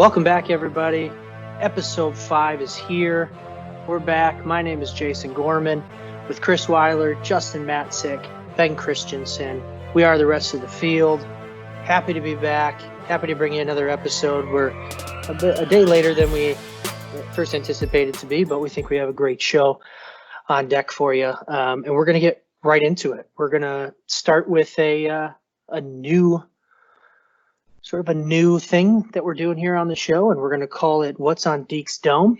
Welcome back, everybody. Episode 5 is here. We're back. My name is Jason Gorman with Chris Weiler, Justin Matzik, Ben Christensen. We are the rest of the field. Happy to be back. Happy to bring you another episode. We're a day later than we first anticipated to be, but we think we have a great show on deck for you. And we're going to get right into it. We're going to start with a new thing that we're doing here on the show, and we're going to call it What's on Deke's Dome.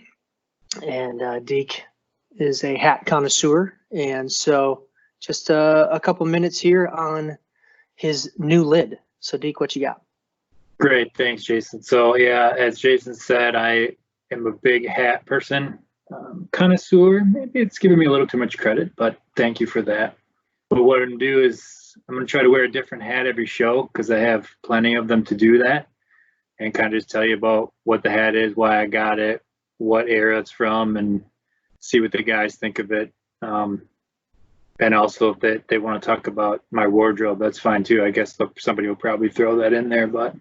And Deke is a hat connoisseur, and so just a couple minutes here on his new lid. So Deke, what you got? Great, thanks, Jason. So yeah, as Jason said, I am a big hat person, connoisseur. Maybe it's giving me a little too much credit, but thank you for that. But what I'm going to do is I'm going to try to wear a different hat every show because I have plenty of them to do that, and kind of just tell you about what the hat is, why I got it, what era it's from, and see what the guys think of it. And also if they want to talk about my wardrobe, that's fine too. I guess somebody will probably throw that in there, but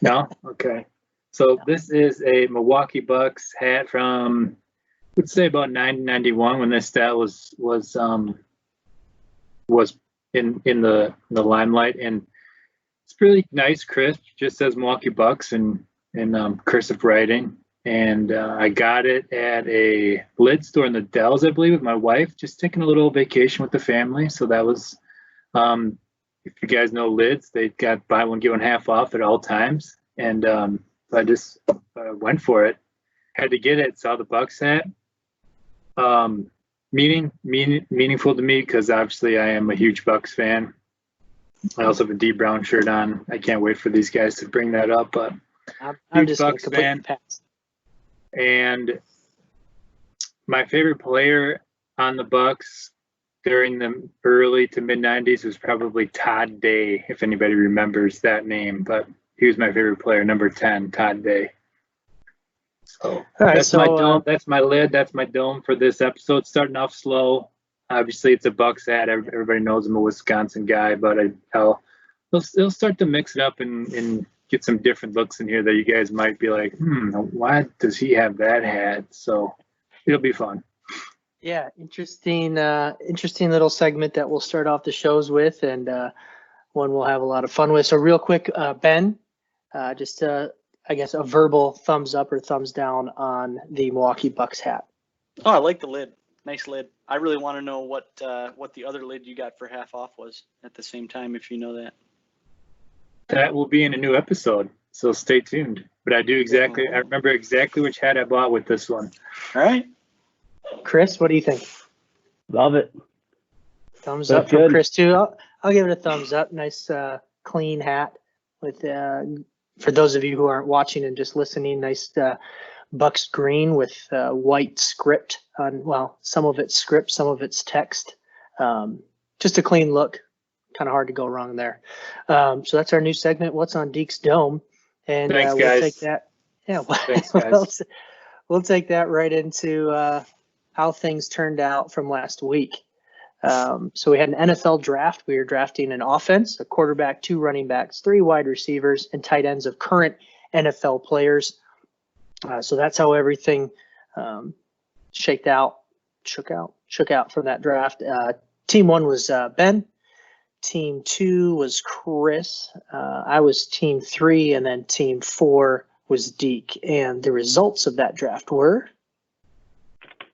no? Okay. So this is a Milwaukee Bucks hat from, I would say about 1991 when this stat was in the limelight, and it's really nice, crisp, just says Milwaukee Bucks in cursive writing. And I got it at a lid store in the Dells, I believe, with my wife, just taking a little vacation with the family. So that was, if you guys know lids, they got buy one, get one half off at all times. And I just went for it. Had to get it, saw the Bucks hat. Meaningful to me because obviously I am a huge Bucks fan. I also have a D Brown shirt on. I can't wait for these guys to bring that up, but I'm just Bucks fan. And my favorite player on the Bucks during the early to mid 90s was probably Todd Day, if anybody remembers that name. But he was my favorite player, number 10, Todd Day. So that's my dome. That's my lid. That's my dome for this episode. Starting off slow. Obviously, it's a Bucks hat. Everybody knows I'm a Wisconsin guy, but they'll start to mix it up and get some different looks in here that you guys might be like, why does he have that hat? So it'll be fun. Yeah, interesting little segment that we'll start off the shows with, and one we'll have a lot of fun with. So real quick, Ben, just I guess a verbal thumbs up or thumbs down on the Milwaukee Bucks hat. Oh, I like the lid. Nice lid. I really want to know what the other lid you got for half off was at the same time, if you know that. That will be in a new episode, so stay tuned. But I remember exactly which hat I bought with this one. All right. Chris, what do you think? Love it. Thumbs up from Chris too. I'll give it a thumbs up. Nice, clean hat with, for those of you who aren't watching and just listening, nice Bucks green with white script on, well, some of it's script, some of it's text. Just a clean look. Kind of hard to go wrong there. So that's our new segment, What's on Deke's Dome. And Thanks, we'll take that. Yeah, Thanks, guys. we'll take that right into how things turned out from last week. So we had an NFL draft. We were drafting an offense, a quarterback, 2 running backs, 3 wide receivers, and tight ends of current NFL players. So that's how everything shook out from that draft. Team 1 was Ben. Team 2 was Chris. I was team 3, and then team 4 was Deke. And the results of that draft were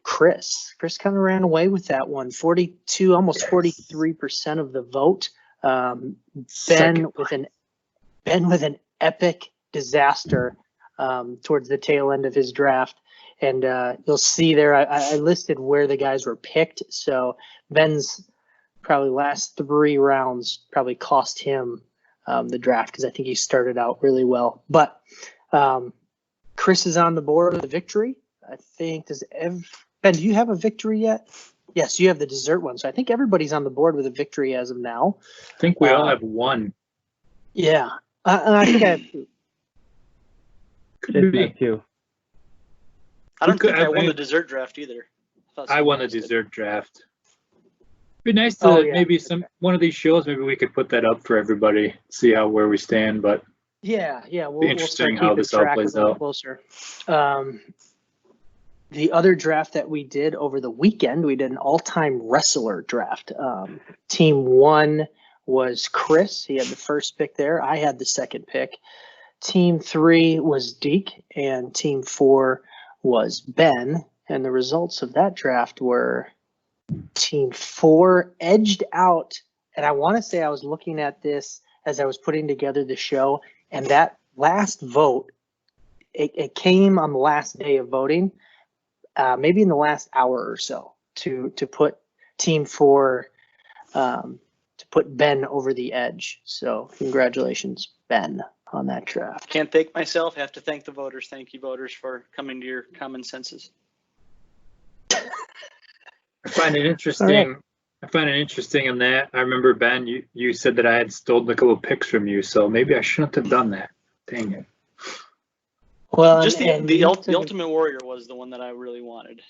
Chris. Chris kind of ran away with that one. 42, almost 43% of the vote. Ben with an epic disaster towards the tail end of his draft. And you'll see there, I listed where the guys were picked. So Ben's probably last 3 rounds probably cost him the draft because I think he started out really well. But Chris is on the board with a victory. I think Ben, do you have a victory yet? Yes, you have the dessert one. So I think everybody's on the board with a victory as of now. I think we all have one. Yeah, and I think I have 2. Could be 2. I don't think I won the dessert draft either. I won the dessert draft. It'd be nice to maybe one of these shows, maybe we could put that up for everybody, see where we stand. But Yeah, Be we'll interesting start how keeping this all track plays a little out. closer. The other draft that we did over the weekend, we did an all-time wrestler draft. Team 1 was Chris. He had the first pick there. I had the second pick. Team 3 was Deke, and Team 4 was Ben. And the results of that draft were Team 4 edged out. And I want to say I was looking at this as I was putting together the show, and that last vote, it came on the last day of voting, maybe in the last hour or so, to put Team 4, to put Ben over the edge. So congratulations, Ben, on that draft. Can't thank myself. Have to thank the voters. Thank you, voters, for coming to your common senses. I find it interesting. I find it interesting in that I remember, Ben, you said that I had stolen a couple of picks from you, so maybe I shouldn't have done that. Dang it. Well, Just and the you took- Ultimate Warrior was the one that I really wanted.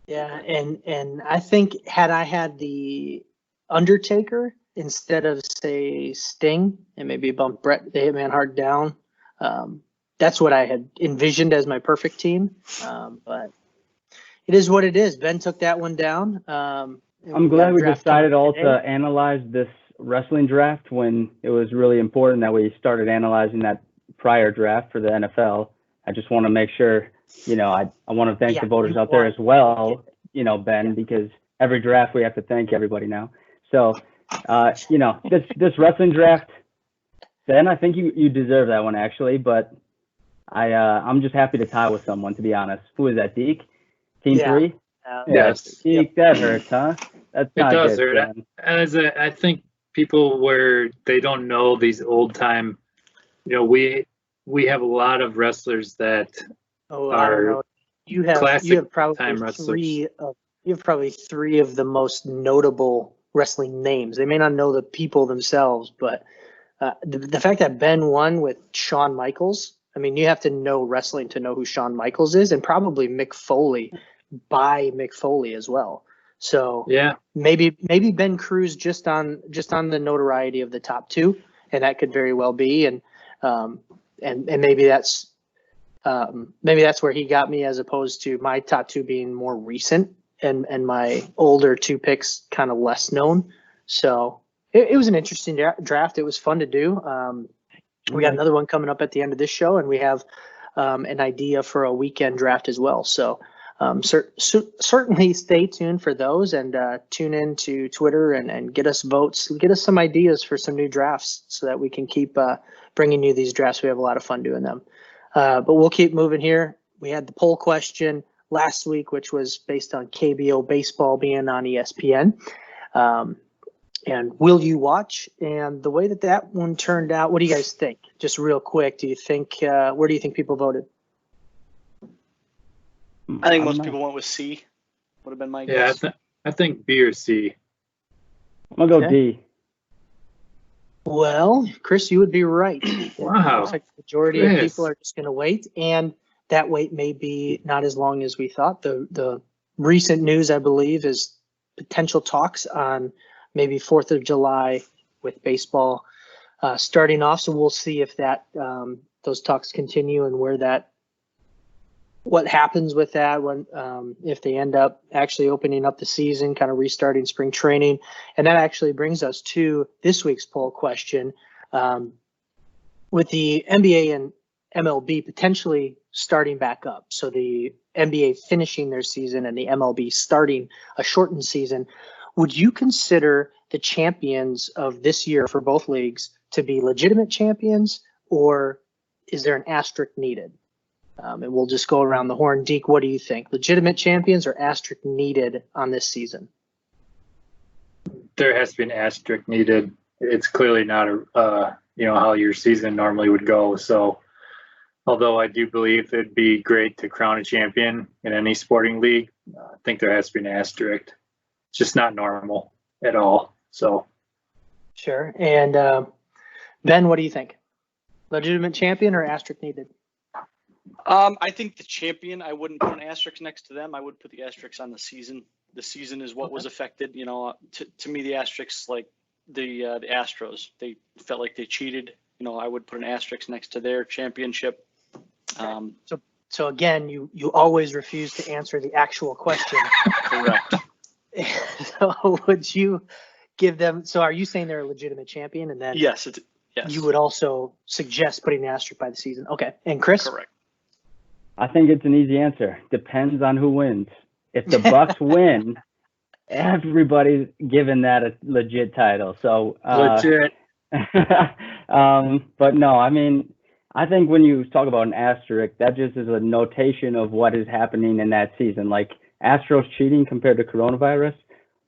Yeah, and I think had I had the Undertaker instead of, say, Sting, and maybe bump Bret the Hitman Hart down, that's what I had envisioned as my perfect team. But it is what it is. Ben took that one down. I'm glad we decided all to analyze this wrestling draft when it was really important that we started analyzing that prior draft for the NFL. I just want to make sure, I want to thank the voters out there as well, Ben, because every draft we have to thank everybody now. So, this wrestling draft, Ben, I think you deserve that one actually, but I'm just happy to tie with someone, to be honest. Who is that, Deke? Team 3? Yes. Deke, that hurts, huh? That's not It does good, hurt. I think people where they don't know these old time, we have a lot of wrestlers that I don't are know. You have probably time wrestlers. You have probably 3 of the most notable wrestling names. They may not know the people themselves, but the fact that Ben won with Shawn Michaels, I mean, you have to know wrestling to know who Shawn Michaels is, and probably Mick Foley by Mick Foley as well. So yeah, maybe Ben Cruz just on the notoriety of the top 2, and that could very well be, and maybe that's where he got me, as opposed to my top 2 being more recent and my older 2 picks kind of less known. So it was an interesting draft. It was fun to do. We got another one coming up at the end of this show, and we have an idea for a weekend draft as well. So certainly stay tuned for those, and tune in to Twitter and get us votes, get us some ideas for some new drafts so that we can keep bringing you these drafts. We have a lot of fun doing them. But we'll keep moving here. We had the poll question last week, which was based on KBO baseball being on ESPN. And will you watch? And the way that one turned out, what do you guys think? Just real quick, do you think, where do you think people voted? I think most people went with C. Would have been my guess. Yeah, I think B or C. I'm going to go D. Well, Chris, you would be right. Wow. Looks like the majority of people are just going to wait, and that wait may be not as long as we thought. The recent news, I believe, is potential talks on maybe 4th of July with baseball starting off. So we'll see if those talks continue and what happens with that when if they end up actually opening up the season, kind of restarting spring training. And that actually brings us to this week's poll question. With the NBA and MLB potentially starting back up, so the NBA finishing their season and the MLB starting a shortened season, would you consider the champions of this year for both leagues to be legitimate champions, or is there an asterisk needed? And we'll just go around the horn. Deke, what do you think? Legitimate champions or asterisk needed on this season? There has to be an asterisk needed. It's clearly not how your season normally would go. So, although I do believe it'd be great to crown a champion in any sporting league, I think there has to be an asterisk. It's just not normal at all. So, sure. And Ben, what do you think? Legitimate champion or asterisk needed? I think the champion, I wouldn't put an asterisk next to them. I would put the asterisk on the season. The season is what was affected. To me, the asterisk's like the Astros. They felt like they cheated I would put an asterisk next to their championship. So again, you always refuse to answer the actual question. Correct. So would you give them? So are you saying they're a legitimate champion, and then Yes. Yes. you would also suggest putting an asterisk by the season? Okay. And Chris? Correct. I think it's an easy answer. Depends on who wins. If the Bucks win, everybody's given that a legit title. So Legit. but no, I mean, I think when you talk about an asterisk, that just is a notation of what is happening in that season. Like Astros cheating compared to coronavirus,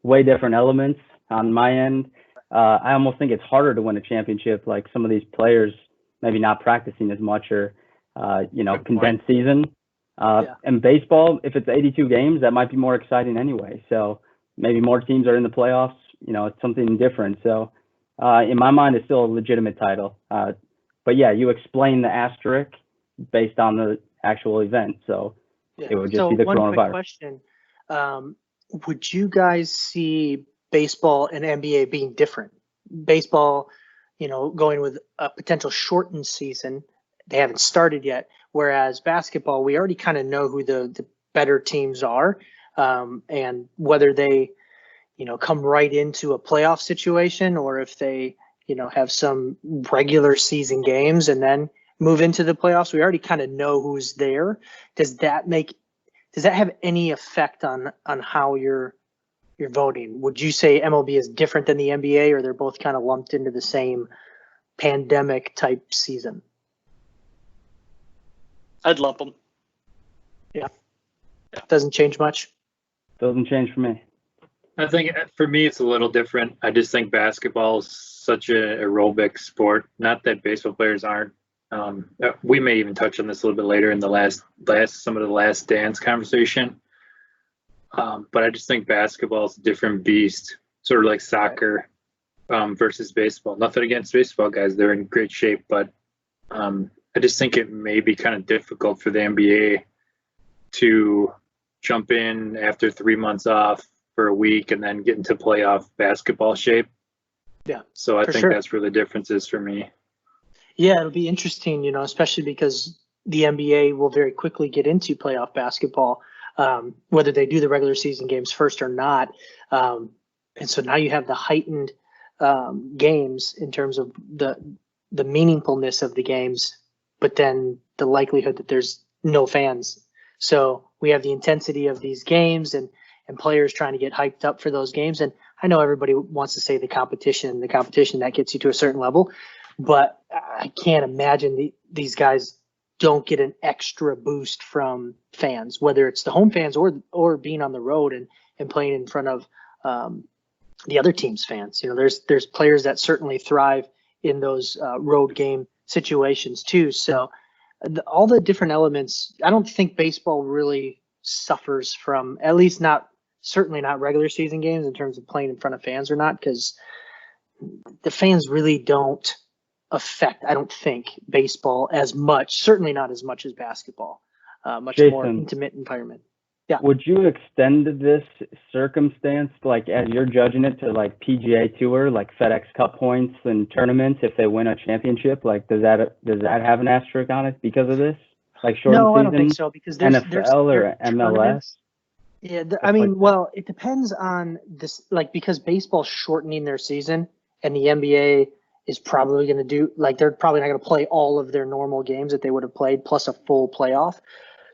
way different elements on my end. I almost think it's harder to win a championship. Like some of these players maybe not practicing as much, or condensed season. And baseball, if it's 82 games, that might be more exciting anyway. So maybe more teams are in the playoffs. It's something different. So in my mind, it's still a legitimate title. But yeah, you explain the asterisk based on the actual event. So it would just be the one coronavirus. quick question. Would you guys see baseball and NBA being different? Baseball, going with a potential shortened season. They haven't started yet. Whereas basketball, we already kind of know who the better teams are, and whether they, come right into a playoff situation, or if they, have some regular season games and then move into the playoffs. We already kind of know who's there. Does that have any effect on how you're voting? Would you say MLB is different than the NBA, or they're both kind of lumped into the same pandemic type season? I'd lump them. Yeah. Doesn't change much. Doesn't change for me. I think for me, it's a little different. I just think basketball is such an aerobic sport. Not that baseball players aren't. We may even touch on this a little bit later in the some of the last dance conversation. But I just think basketball is a different beast, sort of like soccer versus baseball. Nothing against baseball guys. They're in great shape, but I just think it may be kind of difficult for the NBA to jump in after 3 months off for a week and then get into playoff basketball shape. Yeah. So I think sure. that's where the difference is for me. Yeah, it'll be interesting, especially because the NBA will very quickly get into playoff basketball, whether they do the regular season games first or not. And so now you have the heightened games in terms of the meaningfulness of the games, but then the likelihood that there's no fans. So we have the intensity of these games and players trying to get hyped up for those games. And I know everybody wants to say the competition that gets you to a certain level, but I can't imagine these guys don't get an extra boost from fans, whether it's the home fans or being on the road and playing in front of the other team's fans. There's players that certainly thrive in those road game situations too. So all the different elements, I don't think baseball really suffers from, at least certainly not regular season games in terms of playing in front of fans or not, because the fans really don't affect, I don't think, baseball as much, certainly not as much as basketball, much Jason, more intimate environment. Yeah. Would you extend this circumstance, like as you're judging it, to like PGA Tour, like FedEx Cup points and tournaments if they win a championship? Like, does that have an asterisk on it because of this? Like shortened No, season? I don't think so, because there's NFL or MLS? tournaments. Yeah, well, it depends on this, like, because baseball's shortening their season and the NBA is probably going to do, like, they're probably not going to play all of their normal games that they would have played plus a full playoff.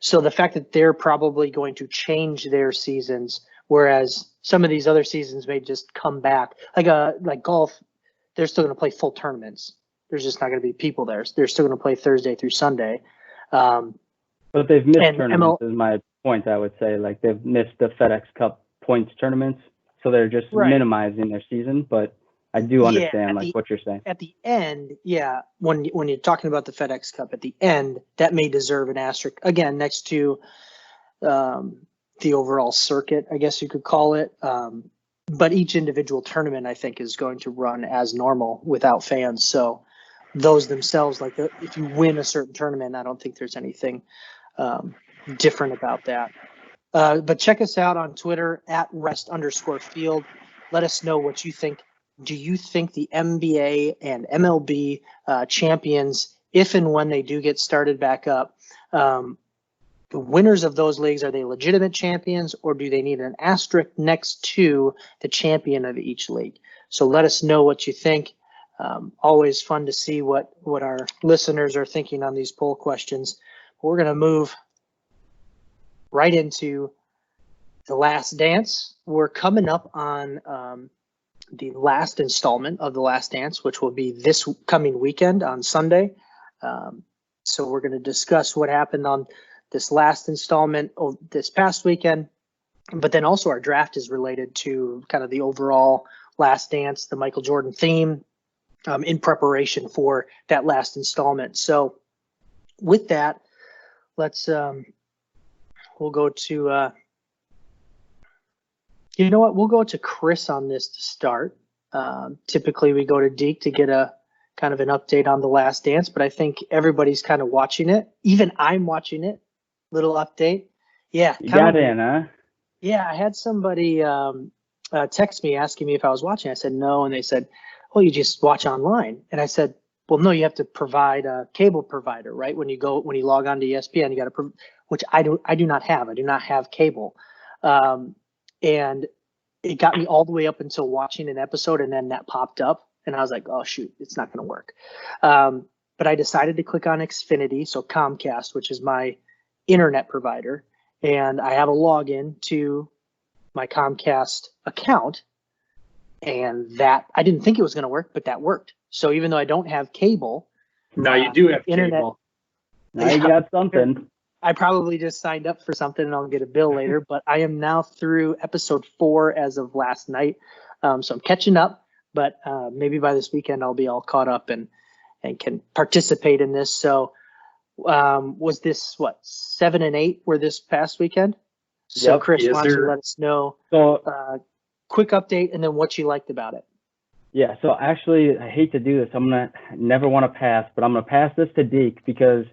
So the fact that they're probably going to change their seasons, whereas some of these other seasons may just come back, like golf, they're still going to play full tournaments. There's just not going to be people there. They're still going to play Thursday through Sunday. But they've missed tournaments is my point, I would say. Like they've missed the FedEx Cup points tournaments, so they're just minimizing their season. But I do understand what you're saying. At the end, when you're talking about the FedEx Cup at the end, that may deserve an asterisk again next to the overall circuit, I guess you could call it. But each individual tournament, I think, is going to run as normal without fans. So those themselves, like if you win a certain tournament, I don't think there's anything different about that. But check us out on Twitter @rest_field. Let us know what you think do you think the NBA and MLB champions, if and when they do get started back up, the winners of those leagues, are they legitimate champions, or do they need an asterisk next to the champion of each league? So let us know what you think. Always fun to see what our listeners are thinking on these poll questions. We're going to move right into The Last Dance. We're coming up on the last installment of The Last Dance, which will be this coming weekend on Sunday. So we're going to discuss what happened on this last installment of this past weekend, but then also our draft is related to kind of the overall Last Dance, the Michael Jordan theme, in preparation for that last installment. So with that, let's we'll go to you know what, we'll go to Chris on this to start. Typically we go to Deke to get a kind of an update on The Last Dance, but I think everybody's kind of watching it. Even I'm watching it. Little update. Yeah. You got in, huh? Yeah, I had somebody text me asking me if I was watching. I said no, and they said, "Oh, you just watch online." And I said, "Well, no, you have to provide a cable provider, right? When you log on to ESPN, you got to, which I do not have. I do not have cable." And it got me all the way up until watching an episode, and then that popped up, and I was like, "Oh shoot, it's not going to work." But I decided to click on Xfinity, so Comcast, which is my internet provider, and I have a login to my Comcast account, and that I didn't think it was going to work, but that worked. So even though I don't have cable, Now you do have internet, cable. Now you got something. I probably just signed up for something and I'll get a bill later, but I am now through episode 4 as of last night. So I'm catching up, but maybe by this weekend I'll be all caught up and can participate in this. So was this 7 and 8 were this past weekend? So Yep. Chris, Yes, why don't you sir. let us know So quick update and then what you liked about it. yeah, so actually, I hate to do this. Never want to pass, but I'm gonna pass this to Deke because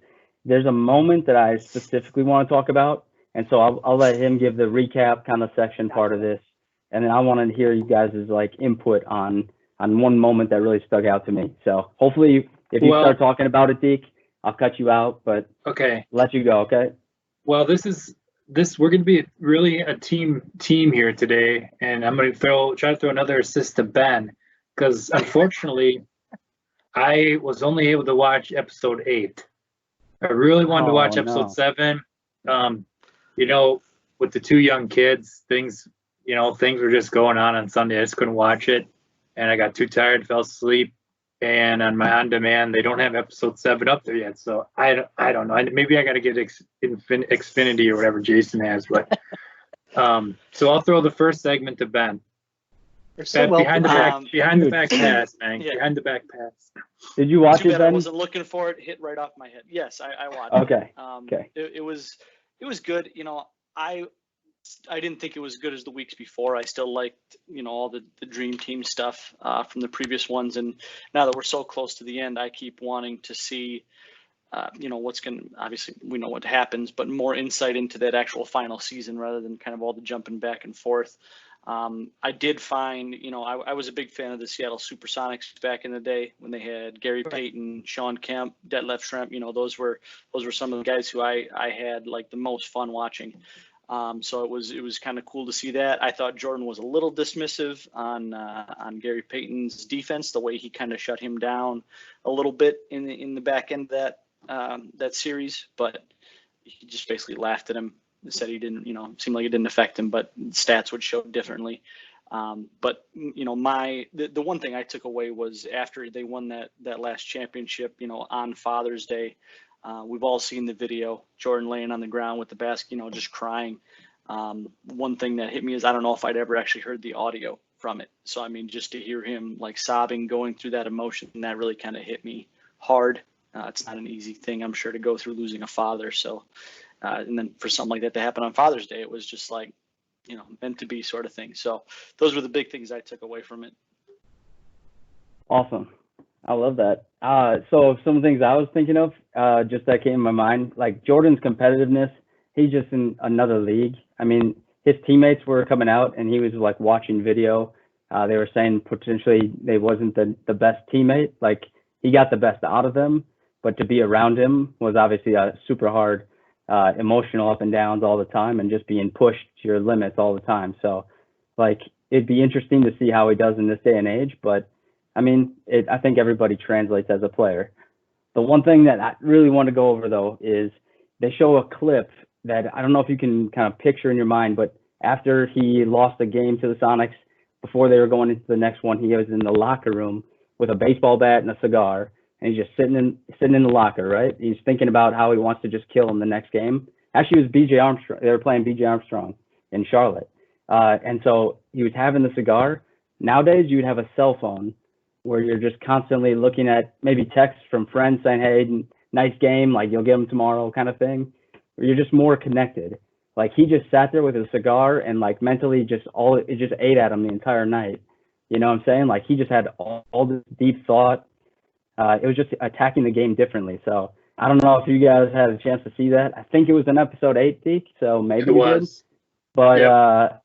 there's a moment that I specifically want to talk about, and so I'll let him give the recap kind of section part of this, and then I want to hear you guys' like input on one moment that really stuck out to me. So hopefully, if you start talking about it, Deke, I'll cut you out, but Okay. let you go. Okay. Well, we're going to be really a team here today, and I'm going to try to throw another assist to Ben, because unfortunately, I was only able to watch episode 8. I really wanted to watch episode 7. With the 2 young kids, things were just going on Sunday. I just couldn't watch it, and I got too tired, fell asleep. And on my on-demand, they don't have episode 7 up there yet. So I don't know. Maybe I got to get Xfinity or whatever Jason has. But so I'll throw the first segment to Ben. Behind the back pass, man. Yeah. Behind the back pass. Did you watch Too it, bad I Ben? wasn't looking for it. Hit right off my head. Yes, I watched Okay. it. Okay. It was good. I didn't think it was good as the weeks before. I still liked, all the dream team stuff from the previous ones. And now that we're so close to the end, I keep wanting to see, obviously we know what happens, but more insight into that actual final season rather than kind of all the jumping back and forth. I did find, I was a big fan of the Seattle Supersonics back in the day when they had Gary Payton, Sean Kemp, Detlef Schrempf. Those were some of the guys who I had like the most fun watching. So it was kind of cool to see that. I thought Jordan was a little dismissive on Gary Payton's defense, the way he kind of shut him down a little bit in the back end of that series, but he just basically laughed at him. Said he didn't, seemed like it didn't affect him, but stats would show differently. But the one thing I took away was after they won that last championship, on Father's Day. We've all seen the video, Jordan laying on the ground with the basket, just crying. One thing that hit me is I don't know if I'd ever actually heard the audio from it. So, just to hear him like sobbing, going through that emotion, that really kind of hit me hard. It's not an easy thing, I'm sure, to go through losing a father. So, and then for something like that to happen on Father's Day, it was just like, meant to be sort of thing. So those were the big things I took away from it. Awesome. I love that. So some of the things I was thinking of, just that came in my mind, like Jordan's competitiveness, he's just in another league. His teammates were coming out and he was like watching video. They were saying potentially they wasn't the best teammate. Like, he got the best out of them, but to be around him was obviously a super hard, emotional up and downs all the time, and just being pushed to your limits all the time. So, like, it'd be interesting to see how he does in this day and age. But I mean, I think everybody translates as a player. The one thing that I really want to go over, though, is they show a clip that I don't know if you can kind of picture in your mind, but after he lost the game to the Sonics, before they were going into the next one, he was in the locker room with a baseball bat and a cigar, and he's just sitting in the locker, right? He's thinking about how he wants to just kill him the next game. Actually, it was B.J. Armstrong. They were playing B.J. Armstrong in Charlotte. And so he was having the cigar. Nowadays, you'd have a cell phone where you're just constantly looking at maybe texts from friends saying, hey, nice game, like you'll get them tomorrow kind of thing. Where you're just more connected. Like, he just sat there with a cigar and like mentally it just ate at him the entire night. You know what I'm saying? Like, he just had all this deep thought. It was just attacking the game differently. So I don't know if you guys had a chance to see that. I think it was in episode 8, Deke, so maybe it was. Did. But Yep.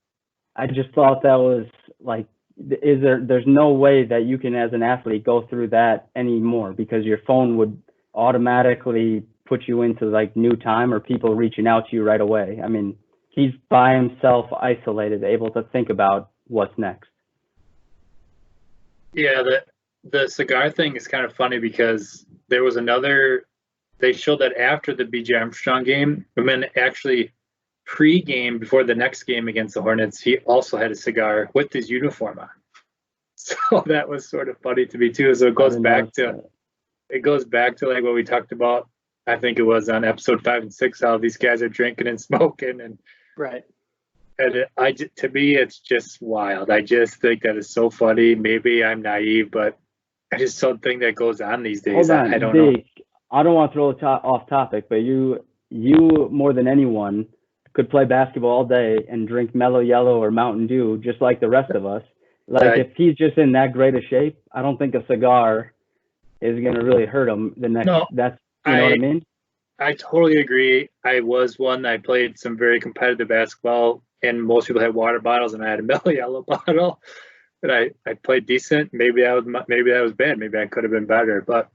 I just thought that was like, there's no way that you can, as an athlete, go through that anymore, because your phone would automatically put you into like new time or people reaching out to you right away. I mean, he's by himself, isolated, able to think about what's next. Yeah, the cigar thing is kind of funny because there was they showed that after the B.J. Armstrong game, and then actually pre-game before the next game against the Hornets, he also had a cigar with his uniform on. So that was sort of funny to me too. So it goes back to like what we talked about. I think it was on episode 5 and 6, how these guys are drinking and smoking, and Right. And to me, it's just wild. I just think that is so funny. Maybe I'm naive, but I just don't think that goes on these days. Hold on, I don't know. I don't want to throw it off topic, but you more than anyone could play basketball all day and drink Mellow Yellow or Mountain Dew just like the rest of us. Like, Right. if he's just in that great a shape, I don't think a cigar is going to really hurt him the next. No, That's, you know what I mean? I totally agree. I played some very competitive basketball, and most people had water bottles, and I had a Mellow Yellow bottle. But I played decent. Maybe that was bad. Maybe I could have been better. But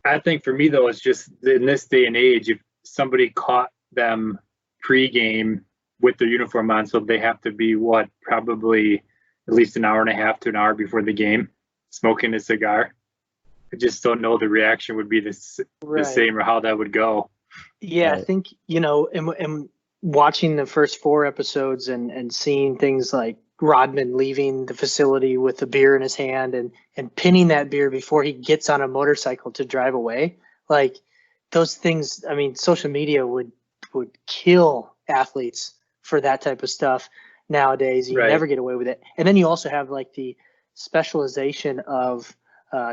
I think for me, though, it's just in this day and age, if somebody caught them pre-game with their uniform on, so they have to be probably at least an hour and a half to an hour before the game, smoking a cigar. I just don't know the reaction would be the same or how that would go. Yeah, Right. I think, and watching the first 4 episodes and seeing things like Rodman leaving the facility with a beer in his hand and pinning that beer before he gets on a motorcycle to drive away, like those things. I mean, social media would kill athletes for that type of stuff nowadays. You Right. never get away with it. And then you also have like the specialization of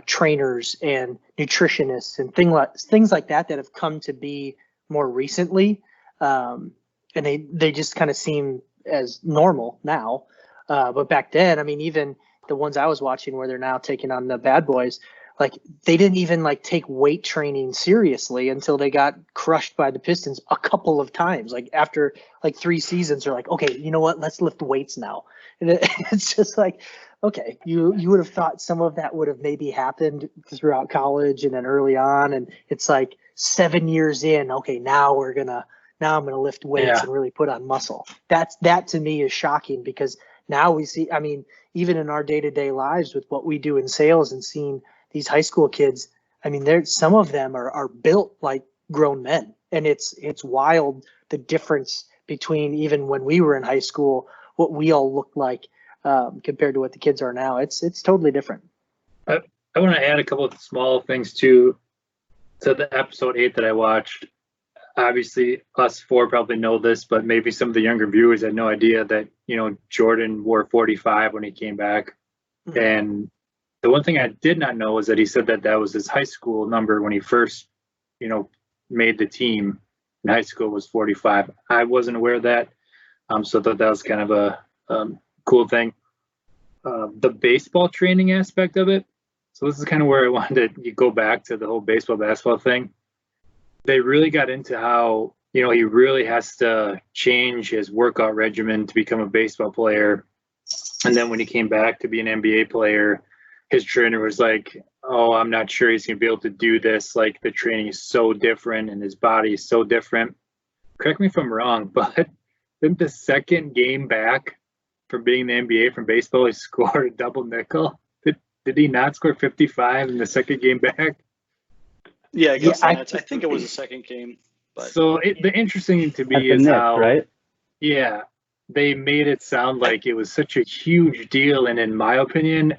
trainers and nutritionists and things like that have come to be more recently, and they just kind of seem as normal now. But back then, I mean, even the ones I was watching where they're now taking on the bad boys, like they didn't even like take weight training seriously until they got crushed by the Pistons a couple of times. Like after like 3 seasons, they're like, okay, you know what? Let's lift weights now. And it's just like, okay, you would have thought some of that would have maybe happened throughout college and then early on. And it's like 7 years in, okay, now I'm gonna lift weights Yeah. and really put on muscle. That to me is shocking, because now we see, I mean, even in our day-to-day lives with what we do in sales and seeing these high school kids, I mean, some of them are built like grown men, and it's wild the difference between even when we were in high school, what we all looked like compared to what the kids are now. It's totally different. I want to add a couple of small things to the episode 8 that I watched. Obviously, us 4 probably know this, but maybe some of the younger viewers had no idea that, Jordan wore 45 when he came back. Mhm. And the one thing I did not know is that he said that was his high school number when he first, made the team in high school, was 45. I wasn't aware of that. So I thought that was kind of a cool thing. The baseball training aspect of it. So this is kind of where I wanted to go back to the whole basketball thing. They really got into how, he really has to change his workout regimen to become a baseball player. And then when he came back to be an NBA player, his trainer was like, oh, I'm not sure he's going to be able to do this. Like, the training is so different and his body is so different. Correct me if I'm wrong, but then the second game back from being in the NBA from baseball, he scored a double nickel. Did he not score 55 in the second game back? Yeah, against the Nets. I think it was the second game. But so the interesting thing to me At is the Knicks, how, right? yeah, they made it sound like it was such a huge deal. And in my opinion,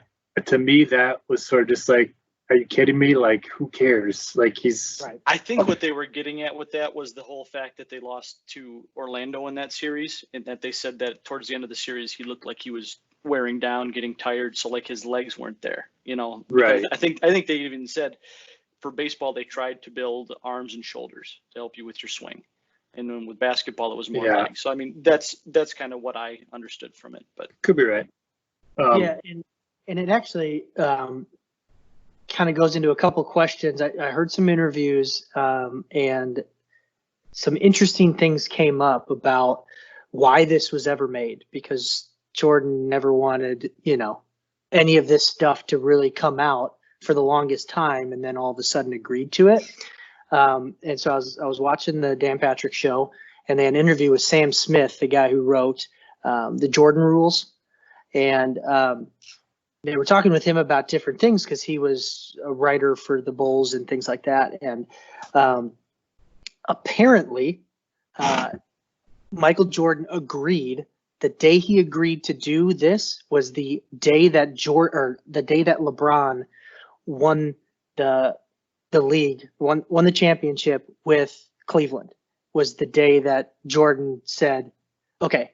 to me, that was sort of just like, are you kidding me? Like, who cares? Like, he's Right. I think what they were getting at with that was the whole fact that they lost to Orlando in that series, and that they said that towards the end of the series, he looked like he was wearing down, getting tired. So like his legs weren't there, you know? right. I think they even said for baseball, they tried to build arms and shoulders to help you with your swing. And then with basketball, it was more Yeah. legs. So, I mean, that's kind of what I understood from it, but Could be right. Yeah, and it actually kind of goes into a couple questions. I heard some interviews and some interesting things came up about why this was ever made, because Jordan never wanted, any of this stuff to really come out for the longest time, and then all of a sudden agreed to it. And so I was watching the Dan Patrick show, and they had an interview with Sam Smith, the guy who wrote the Jordan Rules. And they were talking with him about different things because he was a writer for the Bulls and things like that. And apparently, Michael Jordan agreed. The day he agreed to do this was the day that LeBron won the league, won the championship with Cleveland. Was the day that Jordan said, "Okay,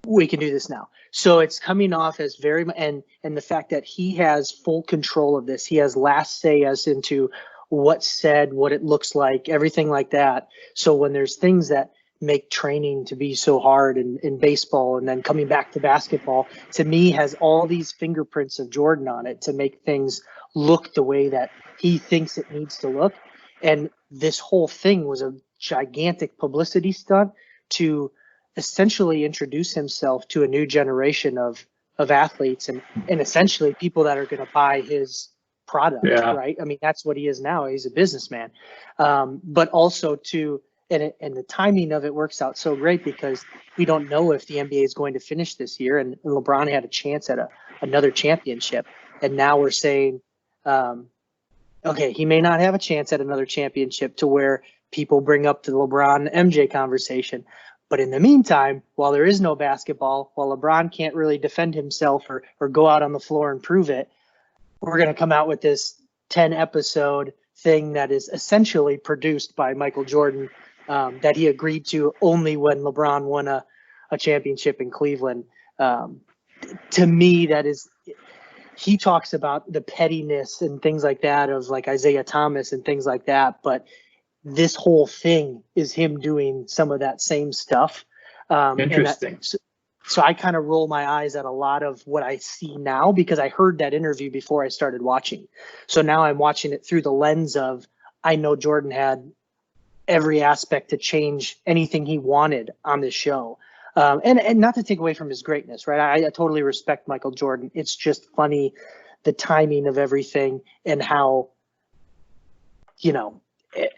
we can do this now." So it's coming off as very, and the fact that he has full control of this, he has last say as into what's said, what it looks like, everything like that. So when there's things that make training to be so hard in baseball, and then coming back to basketball, to me has all these fingerprints of Jordan on it to make things look the way that he thinks it needs to look. And this whole thing was a gigantic publicity stunt to essentially introduce himself to a new generation of athletes and essentially people that are going to buy his product, right? I mean, that's what he is now. He's a businessman. But also and the timing of it works out so great because we don't know if the NBA is going to finish this year, and LeBron had a chance at another championship. And now we're saying, okay, he may not have a chance at another championship to where people bring up the LeBron MJ conversation. But in the meantime, while there is no basketball, while LeBron can't really defend himself or go out on the floor and prove it, we're going to come out with this 10-episode thing that is essentially produced by Michael Jordan, that he agreed to only when LeBron won a championship in Cleveland. To me, that is, he talks about the pettiness and things like that of like Isaiah Thomas and things like that, but this whole thing is him doing some of that same stuff. Interesting. So I kind of roll my eyes at a lot of what I see now because I heard that interview before I started watching. So now I'm watching it through the lens of, I know Jordan had every aspect to change anything he wanted on this show. And not to take away from his greatness, right? I totally respect Michael Jordan. It's just funny, the timing of everything and how,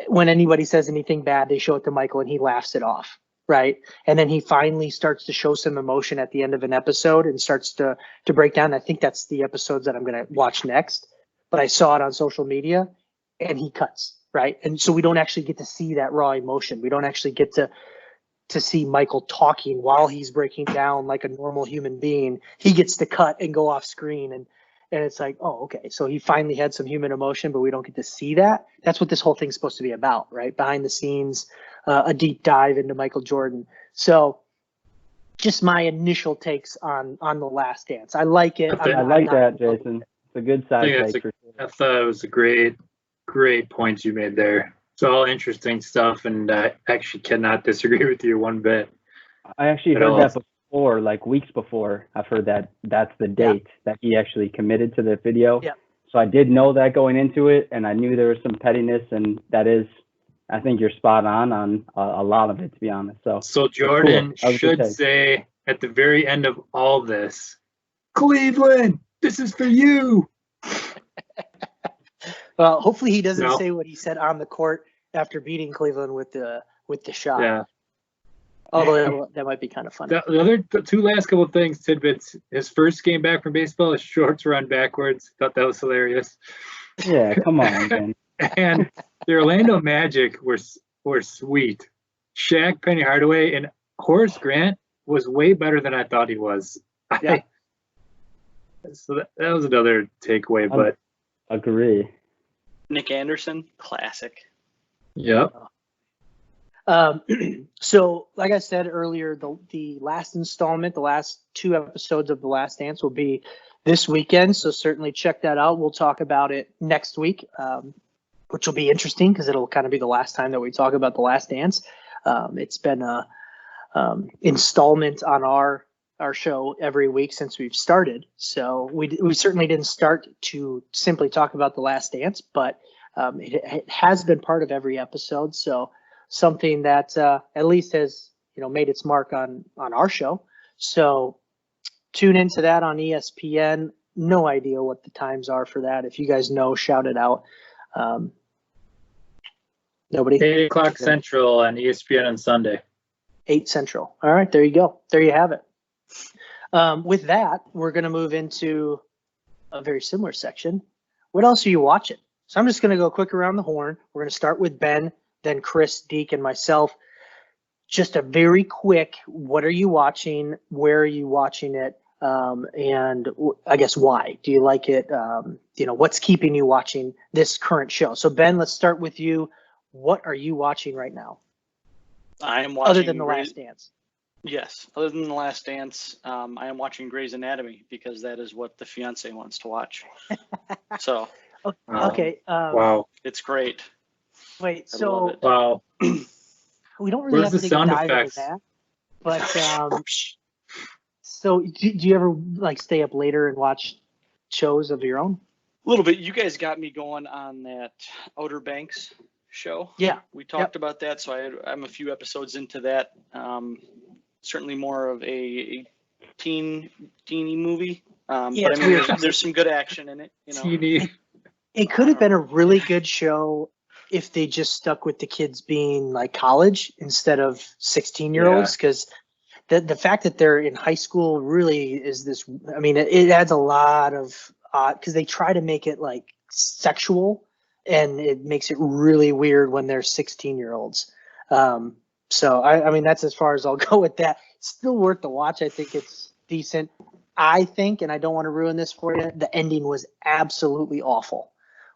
when anybody says anything bad, they show it to Michael and he laughs it off, right? And then he finally starts to show some emotion at the end of an episode and starts to break down. I think that's the episodes that I'm going to watch next, but I saw it on social media and he cuts, right? And so we don't actually get to see that raw emotion. We don't actually get to see Michael talking while he's breaking down like a normal human being. He gets to cut and go off screen and it's like, oh, okay. So he finally had some human emotion, but we don't get to see that. That's what this whole thing's supposed to be about, right? Behind the scenes, a deep dive into Michael Jordan. So just my initial takes on The Last Dance. I like it. I like that, Jason. It's a good side take. I thought it was a great points you made there. It's all interesting stuff, and I actually cannot disagree with you one bit. I actually heard that before, like weeks before. I've heard that that's the date that he actually committed to the video. Yeah. So I did know that going into it, and I knew there was some pettiness, and that is, I think you're spot on a lot of it, to be honest. So Jordan cool. should say at the very end of all this, Cleveland, this is for you. Well, hopefully he doesn't No. say what he said on the court after beating Cleveland with the shot. Yeah. Although that might be kind of funny. The two last couple of things, tidbits. His first game back from baseball, his shorts run backwards. Thought that was hilarious. Yeah, come on, man. And the Orlando Magic were sweet. Shaq, Penny Hardaway, and Horace Grant was way better than I thought he was. Yeah. So that was another takeaway, but Agree. Nick Anderson, classic. yep. So, like I said earlier, the last installment, the last 2 episodes of The Last Dance will be this weekend. So certainly check that out. We'll talk about it next week, which will be interesting because it'll kind of be the last time that we talk about The Last Dance. It's been a installment on our show every week since we've started. So we certainly didn't start to simply talk about The Last Dance, but it has been part of every episode. So something that at least has made its mark on our show. So tune into that on ESPN. No idea what the times are for that. If you guys know, shout it out. Nobody? 8 o'clock Central on ESPN on Sunday. 8 Central. All right, there you go. There you have it. With that, we're going to move into a very similar section. What else are you watching? So I'm just going to go quick around the horn. We're going to start with Ben, then Chris, Deke, and myself. Just a very quick, what are you watching? Where are you watching it? And I guess why? Do you like it? What's keeping you watching this current show? So Ben, let's start with you. What are you watching right now? I am watching. Other than The Last Dance. Yes, other than The Last Dance, I am watching Grey's Anatomy because that is what the fiance wants to watch. So. Okay. Wow. It's great. Wait, I love so it. Wow. we don't really Where's have the to take a sound dive into effects? that. But so do you ever stay up later and watch shows of your own? A little bit. You guys got me going on that Outer Banks show. Yeah. We talked about that, so I'm a few episodes into that. Certainly more of a teeny movie. Yeah, but I mean, there's some good action in it. Teeny. It could have been a really good show if they just stuck with the kids being like college instead of 16-year-olds, because the fact that they're in high school really is this. I mean, it adds a lot of because they try to make it like sexual, and it makes it really weird when they're 16-year-olds. So I mean, that's as far as I'll go with that. It's still worth the watch. I think it's decent. I think, and I don't want to ruin this for you, the ending was absolutely awful.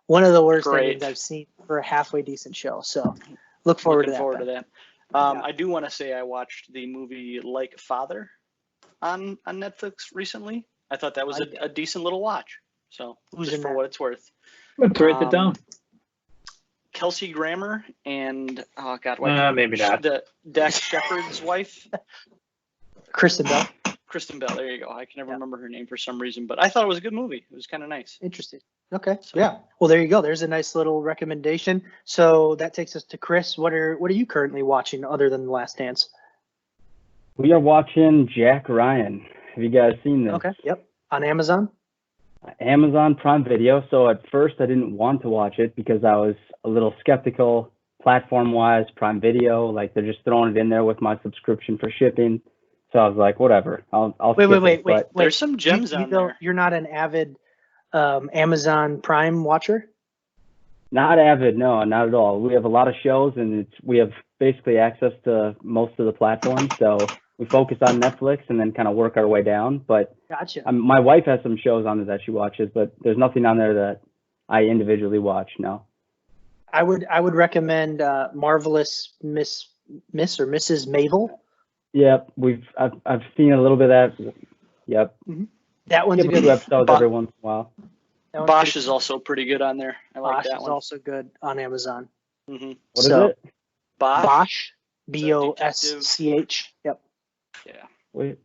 One of the worst endings I've seen for a halfway decent show. So look forward to that. I do want to say I watched the movie Like Father on Netflix recently. I thought that was a decent little watch. So Who's just in for that? what it's worth. Let's write that down. Kelsey Grammer and Maybe not. The Dax Shepard's wife. Kristen Bell. Kristen Bell, there you go. I can never remember her name for some reason, but I thought it was a good movie. It was kind of nice. Interesting. Okay. Yeah. Well, there you go. There's a nice little recommendation. So that takes us to Chris. What are you currently watching other than The Last Dance? We are watching Jack Ryan. Have you guys seen this? Okay. Yep. On Amazon? Amazon Prime Video. So at first I didn't want to watch it because I was a little skeptical platform-wise, Prime Video. Like they're just throwing it in there with my subscription for shipping. So I was like, whatever. I'll Wait. There's some gems on there. You're not an avid Amazon Prime watcher? Not avid, no, not at all. We have a lot of shows, and we have basically access to most of the platforms. So we focus on Netflix and then kind of work our way down. But Gotcha. my wife has some shows on there that she watches, but there's nothing on there that I individually watch. No. I would recommend Marvelous Miss or Mrs. Mavel. Yep, I've seen a little bit of that. Yep. Mm-hmm. That one's Give a good. 2 episodes every once in a while. Bosch is also pretty good on there. I like Bosch that is one. also good on Amazon. Mm-hmm. What is it? Bosch, B-O-S-C-H. Yep. Yeah. Wait.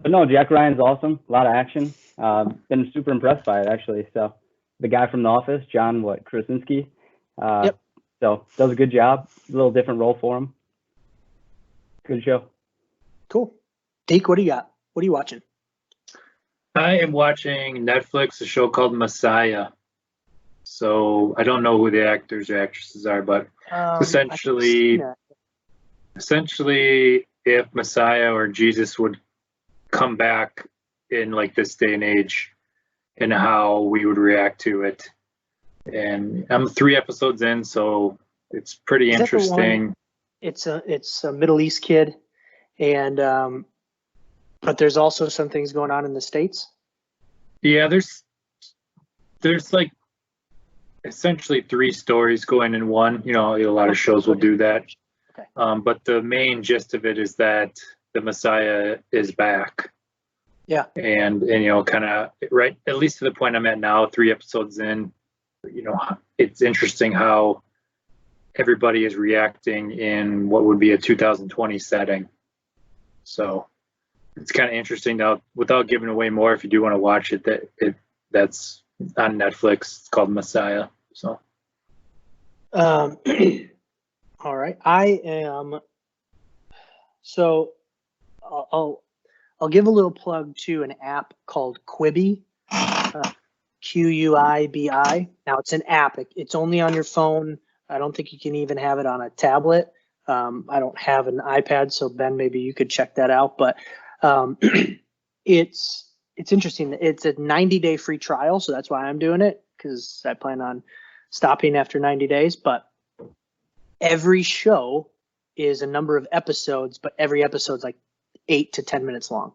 But no, Jack Ryan's awesome. A lot of action. Been super impressed by it, actually. So the guy from The Office, John Krasinski. Yep. So does a good job. A little different role for him. Good show. Cool. Deke, what do you got? What are you watching? I am watching Netflix, a show called Messiah. So I don't know who the actors or actresses are, but essentially, if Messiah or Jesus would come back in like this day and age, and how we would react to it. And I'm 3 episodes in, so it's pretty interesting. It's a Middle East kid, and but there's also some things going on in the States. Yeah, there's like essentially 3 stories going in one. You know, a lot of shows will do that. Okay. But the main gist of it is that the Messiah is back. Yeah. And you know, kind of right, at least to the point I'm at now, 3 episodes in, you know, it's interesting how everybody is reacting in what would be a 2020 setting. So it's kind of interesting now, without giving away more, if you do want to watch it, that's on Netflix. It's called Messiah. So all right. I'll give a little plug to an app called Quibi, Quibi. Now it's an app. It's only on your phone. I don't think you can even have it on a tablet. I don't have an iPad, so Ben, maybe you could check that out. But it's interesting. It's a 90-day free trial, so that's why I'm doing it, because I plan on stopping after 90 days. But every show is a number of episodes, but every episode's like 8 to 10 minutes long.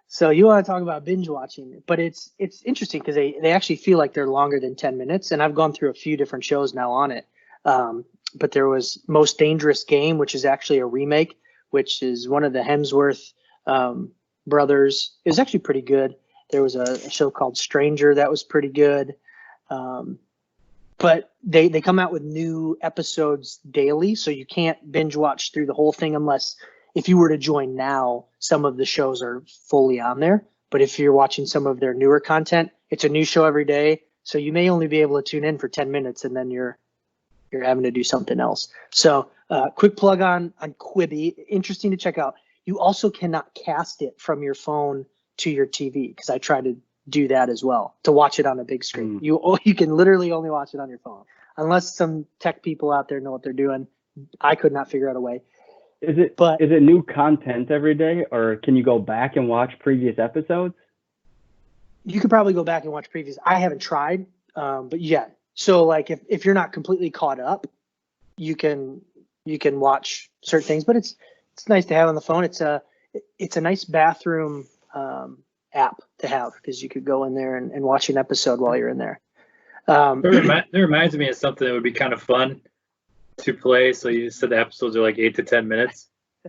So you want to talk about binge watching, but it's interesting because they actually feel like they're longer than 10 minutes. And I've gone through a few different shows now on it. But there was Most Dangerous Game, which is actually a remake, which is one of the Hemsworth brothers. It was actually pretty good. There was a show called Stranger that was pretty good. But they come out with new episodes daily, so you can't binge watch through the whole thing unless, if you were to join now, some of the shows are fully on there. But if you're watching some of their newer content, it's a new show every day. So you may only be able to tune in for 10 minutes and then you're having to do something else. So quick plug on Quibi. Interesting to check out. You also cannot cast it from your phone to your TV, because I tried to do that as well, to watch it on a big screen. You can literally only watch it on your phone, unless some tech people out there know what they're doing. I could not figure out a way. Is it new content every day, or can you go back and watch previous episodes? You could probably go back and watch previous. I haven't tried, but yeah. So like if you're not completely caught up, you can watch certain things, but it's nice to have on the phone. It's a nice bathroom app to have, because you could go in there and watch an episode while you're in there. It reminds me of something that would be kind of fun to play. So you said the episodes are like 8 to 10 minutes.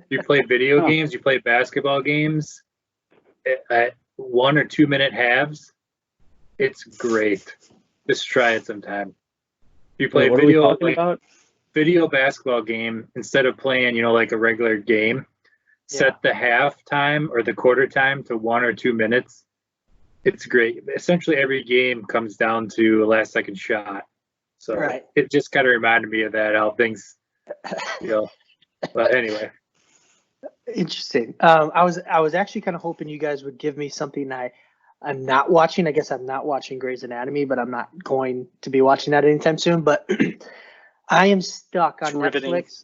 You play video games, you play basketball games at 1 or 2 minute halves. It's great. Just try it sometime. You play video basketball game, instead of playing, like a regular game, set the half time or the quarter time to 1 or 2 minutes. It's great. Essentially every game comes down to a last second shot. So It just kind of reminded me of that, how things, but anyway. Interesting. I was actually kind of hoping you guys would give me something I'm not watching. I guess I'm not watching Grey's Anatomy, but I'm not going to be watching that anytime soon. But I am stuck on Netflix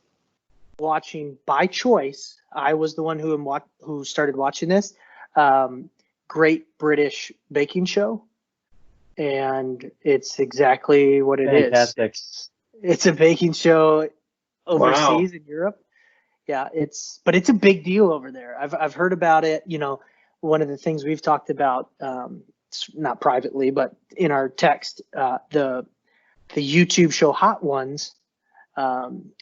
watching, by choice. I was the one who started watching this Great British Baking Show. And it's exactly what it is. It's a baking show overseas in Europe. Yeah, but it's a big deal over there. I've heard about it. One of the things we've talked about, not privately, but in our text, the YouTube show Hot Ones.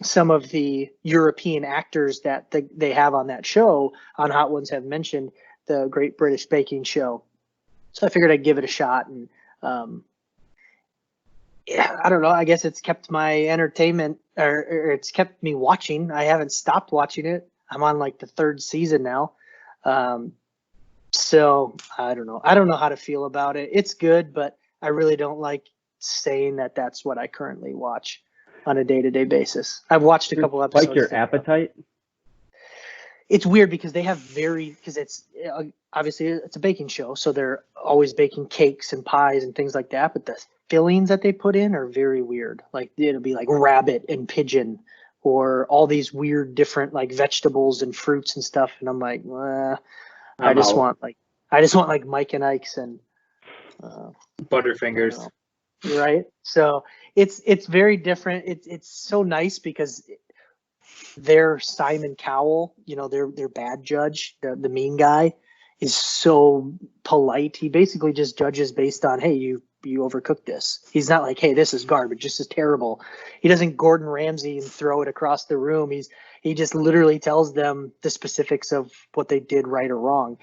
Some of the European actors that they have on that show on Hot Ones have mentioned the Great British Baking Show. So I figured I'd give it a shot, and I don't know. I guess it's kept my entertainment, or it's kept me watching. I haven't stopped watching it. I'm on like the 3rd season now. So I don't know. I don't know how to feel about it. It's good, but I really don't like saying that that's what I currently watch on a day-to-day basis. I've watched a couple episodes. Like your appetite? It's weird because they have because obviously it's a baking show, so they're always baking cakes and pies and things like that. But the fillings that they put in are very weird. Like it'll be like rabbit and pigeon, or all these weird different like vegetables and fruits and stuff. And I'm like, I just want like Mike and Ike's and Butterfingers. Right. So it's very different. It's so nice because their Simon Cowell, their bad judge, the mean guy, is so polite. He basically just judges based on, hey, you overcooked this. He's not like, hey, this is garbage, this is terrible. He doesn't Gordon Ramsay and throw it across the room. He just literally tells them the specifics of what they did right or wrong.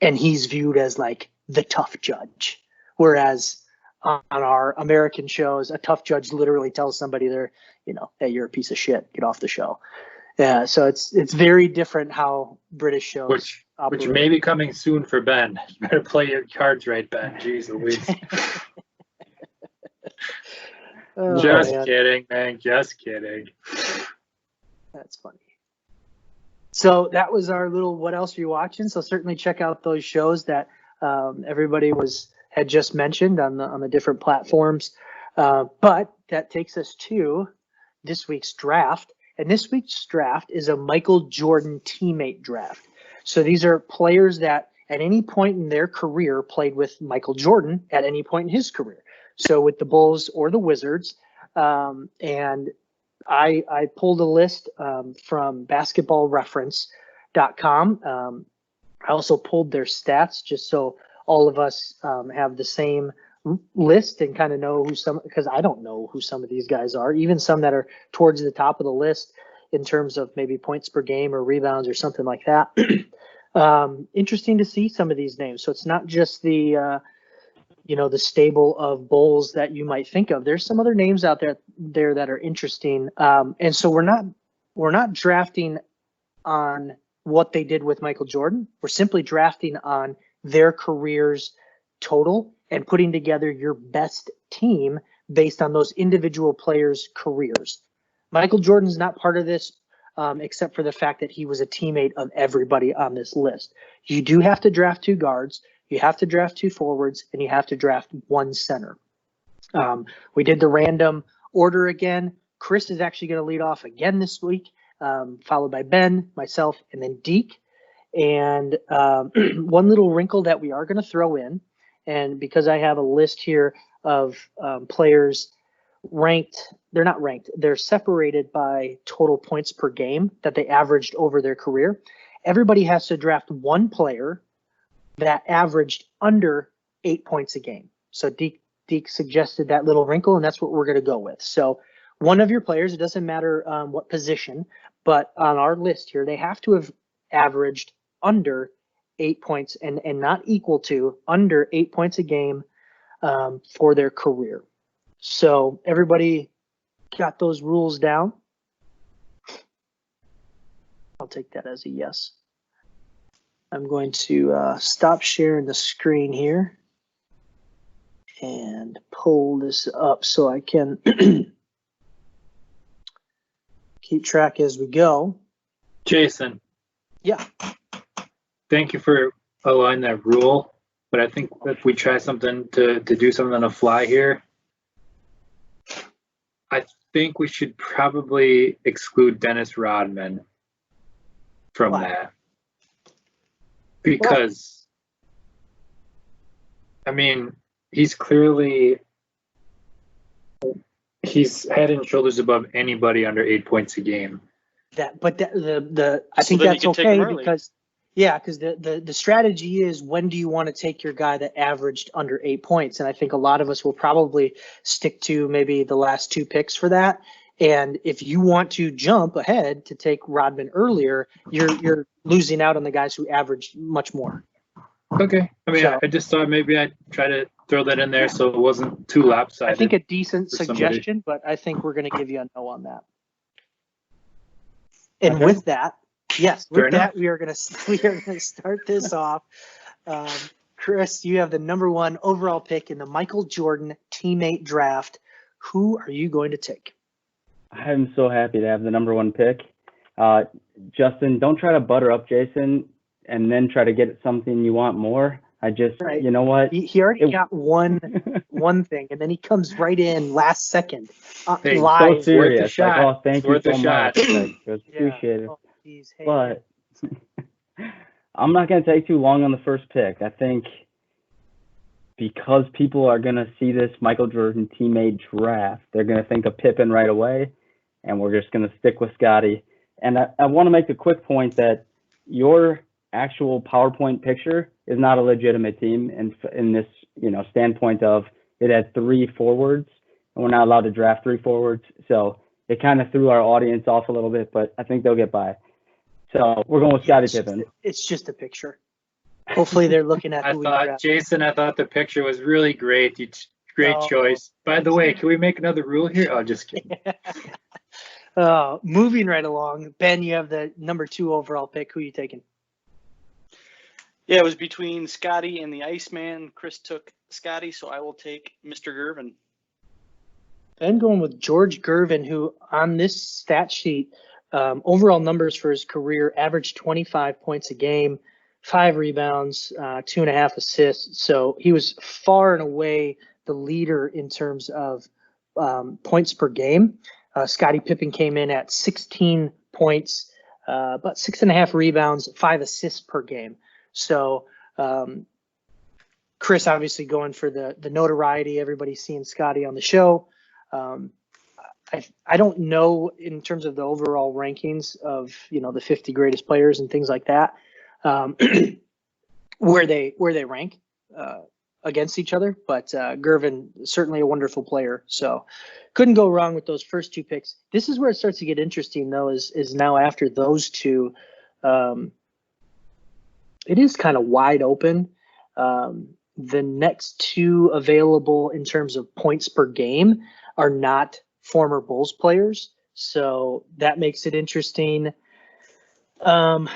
And he's viewed as like the tough judge. Whereas on our American shows, a tough judge literally tells somebody hey, you're a piece of shit, get off the show. Yeah, so it's very different how British shows operate. Which may be coming soon for Ben. You better play your cards right, Ben. Jeez Louise. Just kidding, man. Just kidding. That's funny. So that was our little what else are you watching? So certainly check out those shows that everybody had just mentioned on the different platforms. But that takes us to this week's draft. And this week's draft is a Michael Jordan teammate draft. So these are players that at any point in their career played with Michael Jordan at any point in his career. So with the Bulls or the Wizards. And I pulled a list from basketballreference.com. I also pulled their stats just so all of us have the same list and kind of know because I don't know who some of these guys are, even some that are towards the top of the list in terms of maybe points per game or rebounds or something like that. Interesting to see some of these names. So it's not just the stable of Bulls that you might think of. There's some other names out there that are interesting. And so we're not drafting on what they did with Michael Jordan. We're simply drafting on their careers total and putting together your best team based on those individual players' careers. Michael Jordan's not part of this, except for the fact that he was a teammate of everybody on this list. You do have to draft 2 guards, you have to draft 2 forwards, and you have to draft 1 center. We did the random order again. Chris is actually going to lead off again this week, followed by Ben, myself, and then Deke. And one little wrinkle that we are going to throw in, and because I have a list here of players they're not ranked, they're separated by total points per game that they averaged over their career. Everybody has to draft 1 player that averaged under 8 points a game. So Deke suggested that little wrinkle, and that's what we're going to go with. So one of your players, it doesn't matter what position, but on our list here, they have to have averaged under 8 points and not equal to under 8 points a game for their career. So everybody got those rules down? I'll take that as a yes. I'm going to stop sharing the screen here and pull this up so I can keep track as we go. Jason. Yeah. Thank you for allowing that rule, but I think if we try something to do something on the fly here, I think we should probably exclude Dennis Rodman from that. Because, I mean, he's head and shoulders above anybody under 8 points a game. I think that's okay because the strategy is, when do you want to take your guy that averaged under 8 points? And I think a lot of us will probably stick to maybe the last 2 picks for that. And if you want to jump ahead to take Rodman earlier, you're losing out on the guys who averaged much more. Okay. I mean, I just thought maybe I'd try to throw that in there so it wasn't too lopsided. I think a decent suggestion, but I think we're going to give you a no on that. And with that, yes, we are going to start this off. Chris, you have the #1 overall pick in the Michael Jordan teammate draft. Who are you going to take? I'm so happy to have the #1 pick. Justin, don't try to butter up Jason. and then try to get something you want more. I just, Right. you know what? He already got one thing, and then he comes right in last second, Hey, So live. serious. Worth a Like, shot. oh, thank It's you worth a so much. shot. Like, it was Yeah. appreciated. Oh, geez. Hey, But I'm not going to take too long on the first pick. I think because people are going to see this Michael Jordan teammate draft, they're going to think of Pippen right away, and we're just going to stick with Scotty. And I want to make a quick point that your actual PowerPoint picture is not a legitimate team in this, standpoint of it had 3 forwards, and we're not allowed to draft 3 forwards. So it kind of threw our audience off a little bit, but I think they'll get by. So we're going with Scottie Pippen. it's just a picture. Hopefully they're looking at I who we thought, draft. Jason, I thought the picture was really great. Great Oh. choice. By the way, can we make another rule here? Oh, just kidding. Moving right along, Ben, you have the number 2 overall pick. Who are you taking? Yeah, it was between Scotty and the Iceman. Chris took Scotty, so I will take Mr. Gervin. Ben going with George Gervin, who on this stat sheet, overall numbers for his career, averaged 25 points a game, 5 rebounds, 2.5 assists. So he was far and away the leader in terms of points per game. Scottie Pippen came in at 16 points, about 6.5 rebounds, 5 assists per game. So Chris obviously going for the notoriety. Everybody's seeing Scotty on the show. I don't know in terms of the overall rankings of the 50 greatest players and things like that, where they rank against each other. But Gervin, certainly a wonderful player. So couldn't go wrong with those first 2 picks. This is where it starts to get interesting, though, is now after those 2, it is kind of wide open. The next 2 available in terms of points per game are not former Bulls players, so that makes it interesting. I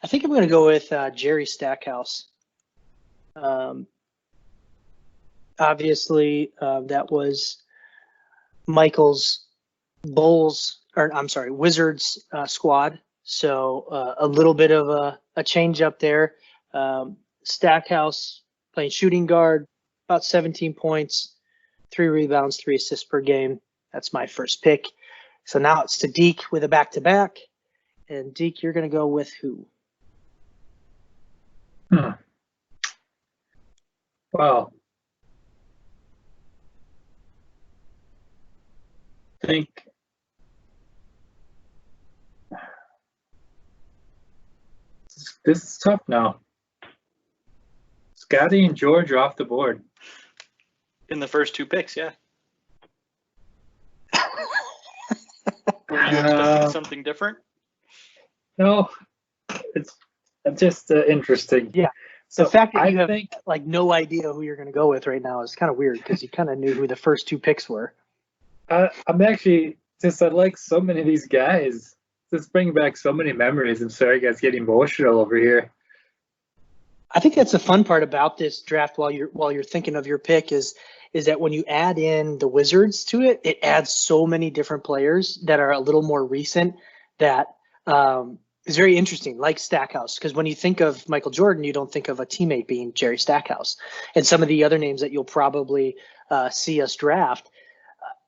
think I'm going to go with Jerry Stackhouse. Obviously, that was Michael's Wizards squad. So a little bit of a change up there. Stackhouse playing shooting guard, about 17 points, 3 rebounds, 3 assists per game. That's my first pick. So now it's to Deke with a back-to-back. And Deke, you're going to go with who? Well, I think this is tough now. Scotty and George are off the board. In the first 2 picks, yeah. Were you expecting something different? No, it's just interesting. Yeah. So The fact that I you have think no idea who you're going to go with right now is kind of weird because you kind of knew who the first 2 picks were. I'm actually I like so many of these guys. It's bringing back so many memories. I'm sorry, guys, getting emotional over here. I think that's the fun part about this draft while you're thinking of your pick is that when you add in the Wizards to it, it adds so many different players that are a little more recent that is very interesting, like Stackhouse. Because when you think of Michael Jordan, you don't think of a teammate being Jerry Stackhouse. And some of the other names that you'll probably see us draft,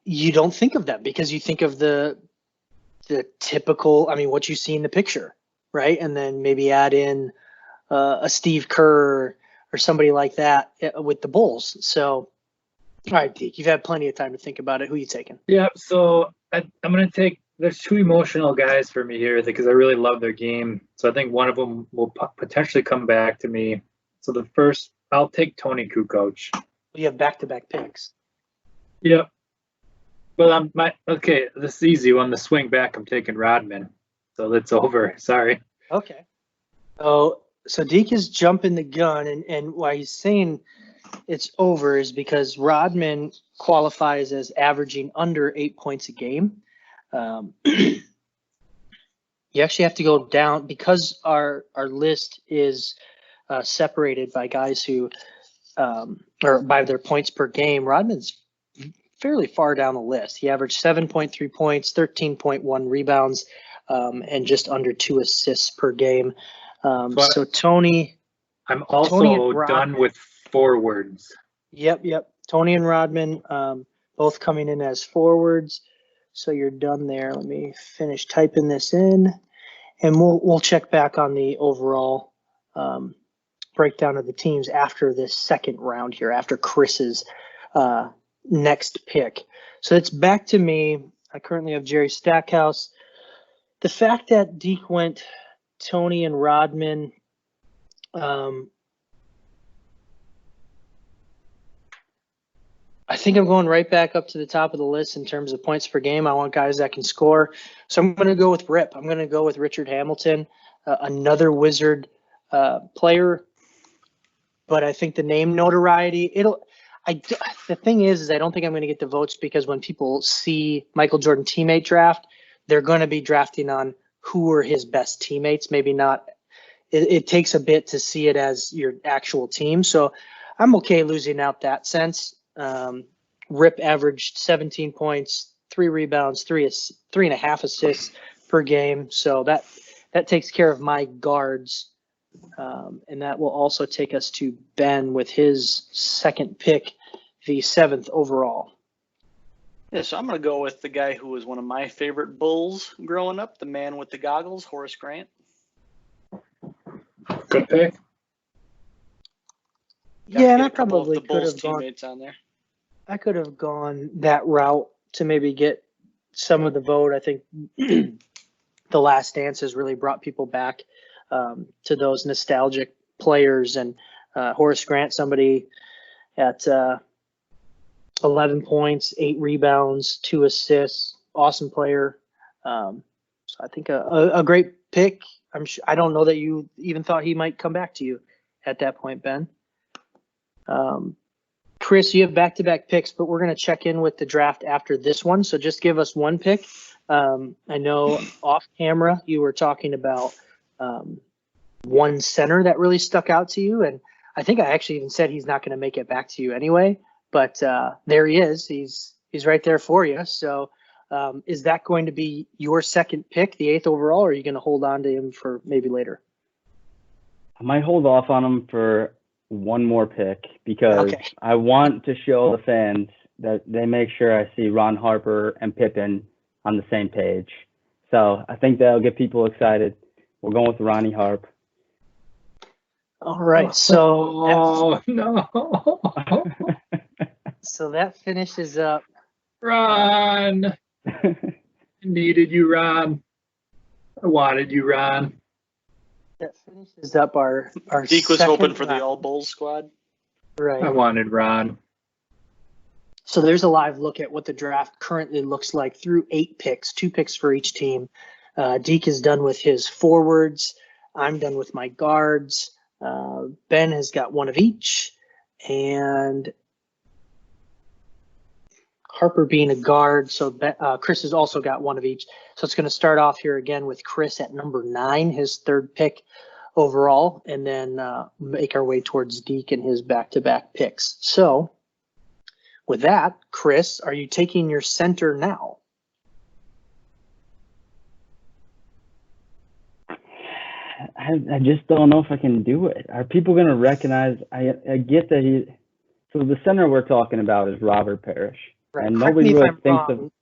you don't think of them because you think of the typical, what you see in the picture, right? And then maybe add in a Steve Kerr or somebody like that with the Bulls. So, all right, Deke, you've had plenty of time to think about it. Who are you taking? Yeah, so I'm going to take – there's 2 emotional guys for me here because I really love their game. So I think one of them will potentially come back to me. So the first – I'll take Tony Kukoc. You have back-to-back picks. Yep. Well, okay, this is easy. On the swing back, I'm taking Rodman. So that's over. Sorry. Okay. So Deke is jumping the gun, and why he's saying it's over is because Rodman qualifies as averaging under 8 points a game. You actually have to go down because our list is separated by guys who or by their points per game, Rodman's fairly far down the list. He averaged 7.3 points, 13.1 rebounds, and just under 2 assists per game. So Tony. I'm also done with forwards. Yep. Tony and Rodman, both coming in as forwards. So you're done there. Let me finish typing this in, and we'll check back on the overall breakdown of the teams after this second round here, after Chris's next pick. So it's back to me. I currently have Jerry Stackhouse. The fact that Deke went Tony and Rodman, I think I'm going right back up to the top of the list in terms of points per game. I want guys that can score. So I'm going to go with Rip. I'm going to go with Richard Hamilton, another Wizard player. But I think the name notoriety, the thing is I don't think I'm going to get the votes because when people see Michael Jordan teammate draft, they're going to be drafting on who were his best teammates. Maybe not. It takes a bit to see it as your actual team. So I'm okay losing out that sense. Rip averaged 17 points, 3 rebounds, 3.5 assists per game. So that takes care of my guards. And that will also take us to Ben with his second pick, the 7th overall. Yeah, so I'm going to go with the guy who was one of my favorite Bulls growing up, the man with the goggles, Horace Grant. Good pick. Yeah, and I probably the could Bulls have gone. teammates on there. I could have gone that route to maybe get some of the vote. I think The Last Dance has really brought people back to those nostalgic players, and Horace Grant, somebody at 11 points, 8 rebounds, 2 assists, awesome player. So I think a great pick. I don't know that you even thought he might come back to you at that point, Ben. Chris, you have back-to-back picks, but we're going to check in with the draft after this one. So just give us one pick. I know off camera you were talking about one center that really stuck out to you, and I think I actually even said he's not going to make it back to you anyway. But there he is. He's right there for you. So is that going to be your second pick, the 8th overall, or are you going to hold on to him for maybe later? I might hold off on him for one more pick because I want to show the fans that they make sure I see Ron Harper and Pippen on the same page. So I think that'll get people excited. We're going with Ronnie Harp. All right. So no. So that finishes up. Ron. Needed you, Ron. I wanted you, Ron. That finishes up our Deke was hoping for round. the All Bulls squad. Right. I wanted Ron. So there's a live look at what the draft currently looks like through 8 picks, 2 picks for each team. Deke is done with his forwards. I'm done with my guards. Ben has got one of each. And Harper being a guard. So Chris has also got one of each. So it's going to start off here again with Chris at number 9, his 3rd pick overall, and then make our way towards Deke and his back-to-back picks. So with that, Chris, are you taking your center now? I just don't know if I can do it. Are people going to recognize? I get that so the center we're talking about is Robert Parrish. Right. And Correct nobody me if really I'm thinks wrong. of.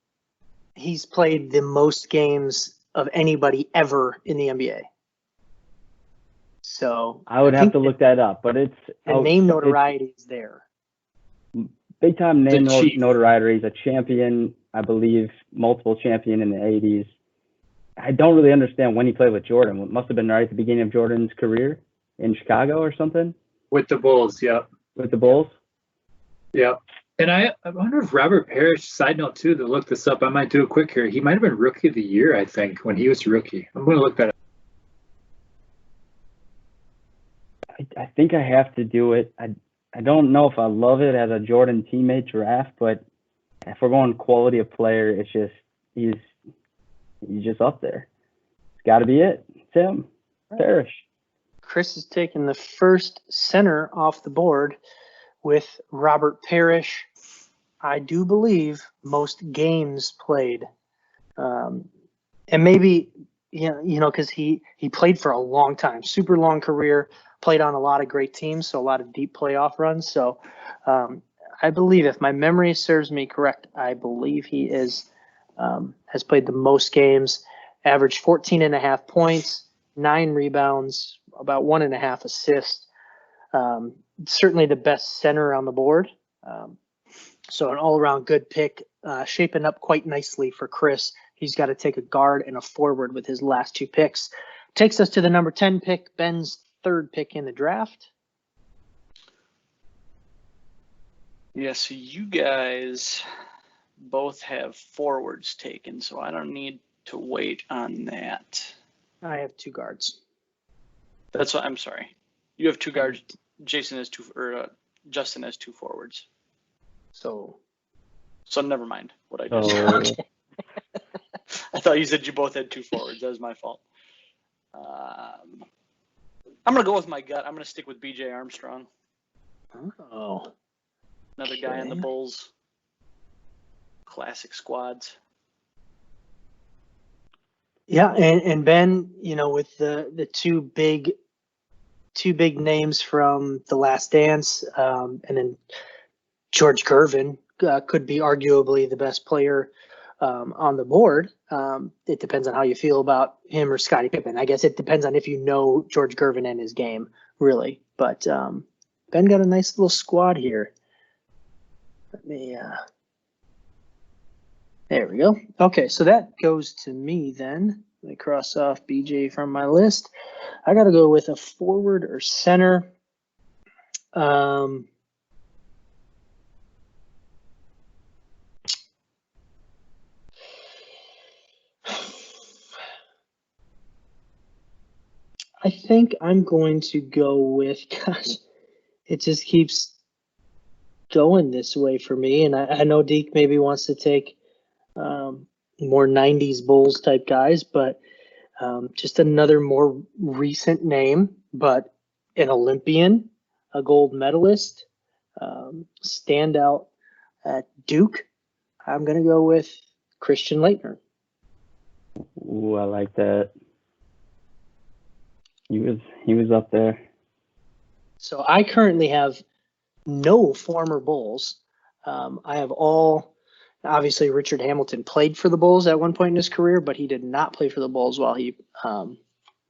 He's played the most games of anybody ever in the NBA. So I would have to look that up, but it's the name notoriety is there. Big time name The Chief. notoriety. He's a champion, I believe, multiple champion in the 80s. I don't really understand when he played with Jordan. It must have been right at the beginning of Jordan's career in Chicago or something. With the Bulls, yep. With the Bulls? Yep. And I wonder if Robert Parrish, side note too, to look this up, I might do it quick here. He might have been Rookie of the Year, I think, when he was rookie. I'm going to look that up. I think I have to do it. I don't know if I love it as a Jordan teammate draft, but if we're going quality of player, it's just he's just up there. It's got to be it. It's him, Parrish. Chris is taking the first center off the board with Robert Parrish. I do believe most games played. And maybe, because he played for a long time, super long career, played on a lot of great teams, so a lot of deep playoff runs. So I believe, if my memory serves me correct, I believe he has played the most games, averaged 14.5 points, 9 rebounds, about 1.5 assists. Certainly the best center on the board. So an all-around good pick, shaping up quite nicely for Chris. He's got to take a guard and a forward with his last 2 picks. Takes us to the number 10 pick, Ben's 3rd pick in the draft. Yeah, so you guys both have forwards taken, so I don't need to wait on that. I have 2 guards. That's what I'm sorry. You have 2 guards. Jason has 2, or Justin has 2 forwards. So never mind what I just said. I thought you said you both had 2 forwards. That was my fault. I'm going to go with my gut. I'm going to stick with BJ Armstrong. Oh. Another guy in the Bulls. Classic squads. Yeah, and Ben, with the two big names from The Last Dance, and then George Gervin could be arguably the best player on the board. It depends on how you feel about him or Scottie Pippen. I guess it depends on if you know George Gervin and his game, really. But Ben got a nice little squad here. Let me. There we go. Okay, so that goes to me then. Let me cross off BJ from my list. I got to go with a forward or center. I think I'm going to go with, gosh, it just keeps going this way for me. And I know Deke maybe wants to take more 90s Bulls type guys, but just another more recent name, but an Olympian, a gold medalist, standout at Duke. I'm going to go with Christian Laettner. Ooh, I like that. He was up there. So I currently have no former Bulls. I have all, obviously Richard Hamilton played for the Bulls at one point in his career, but he did not play for the Bulls while he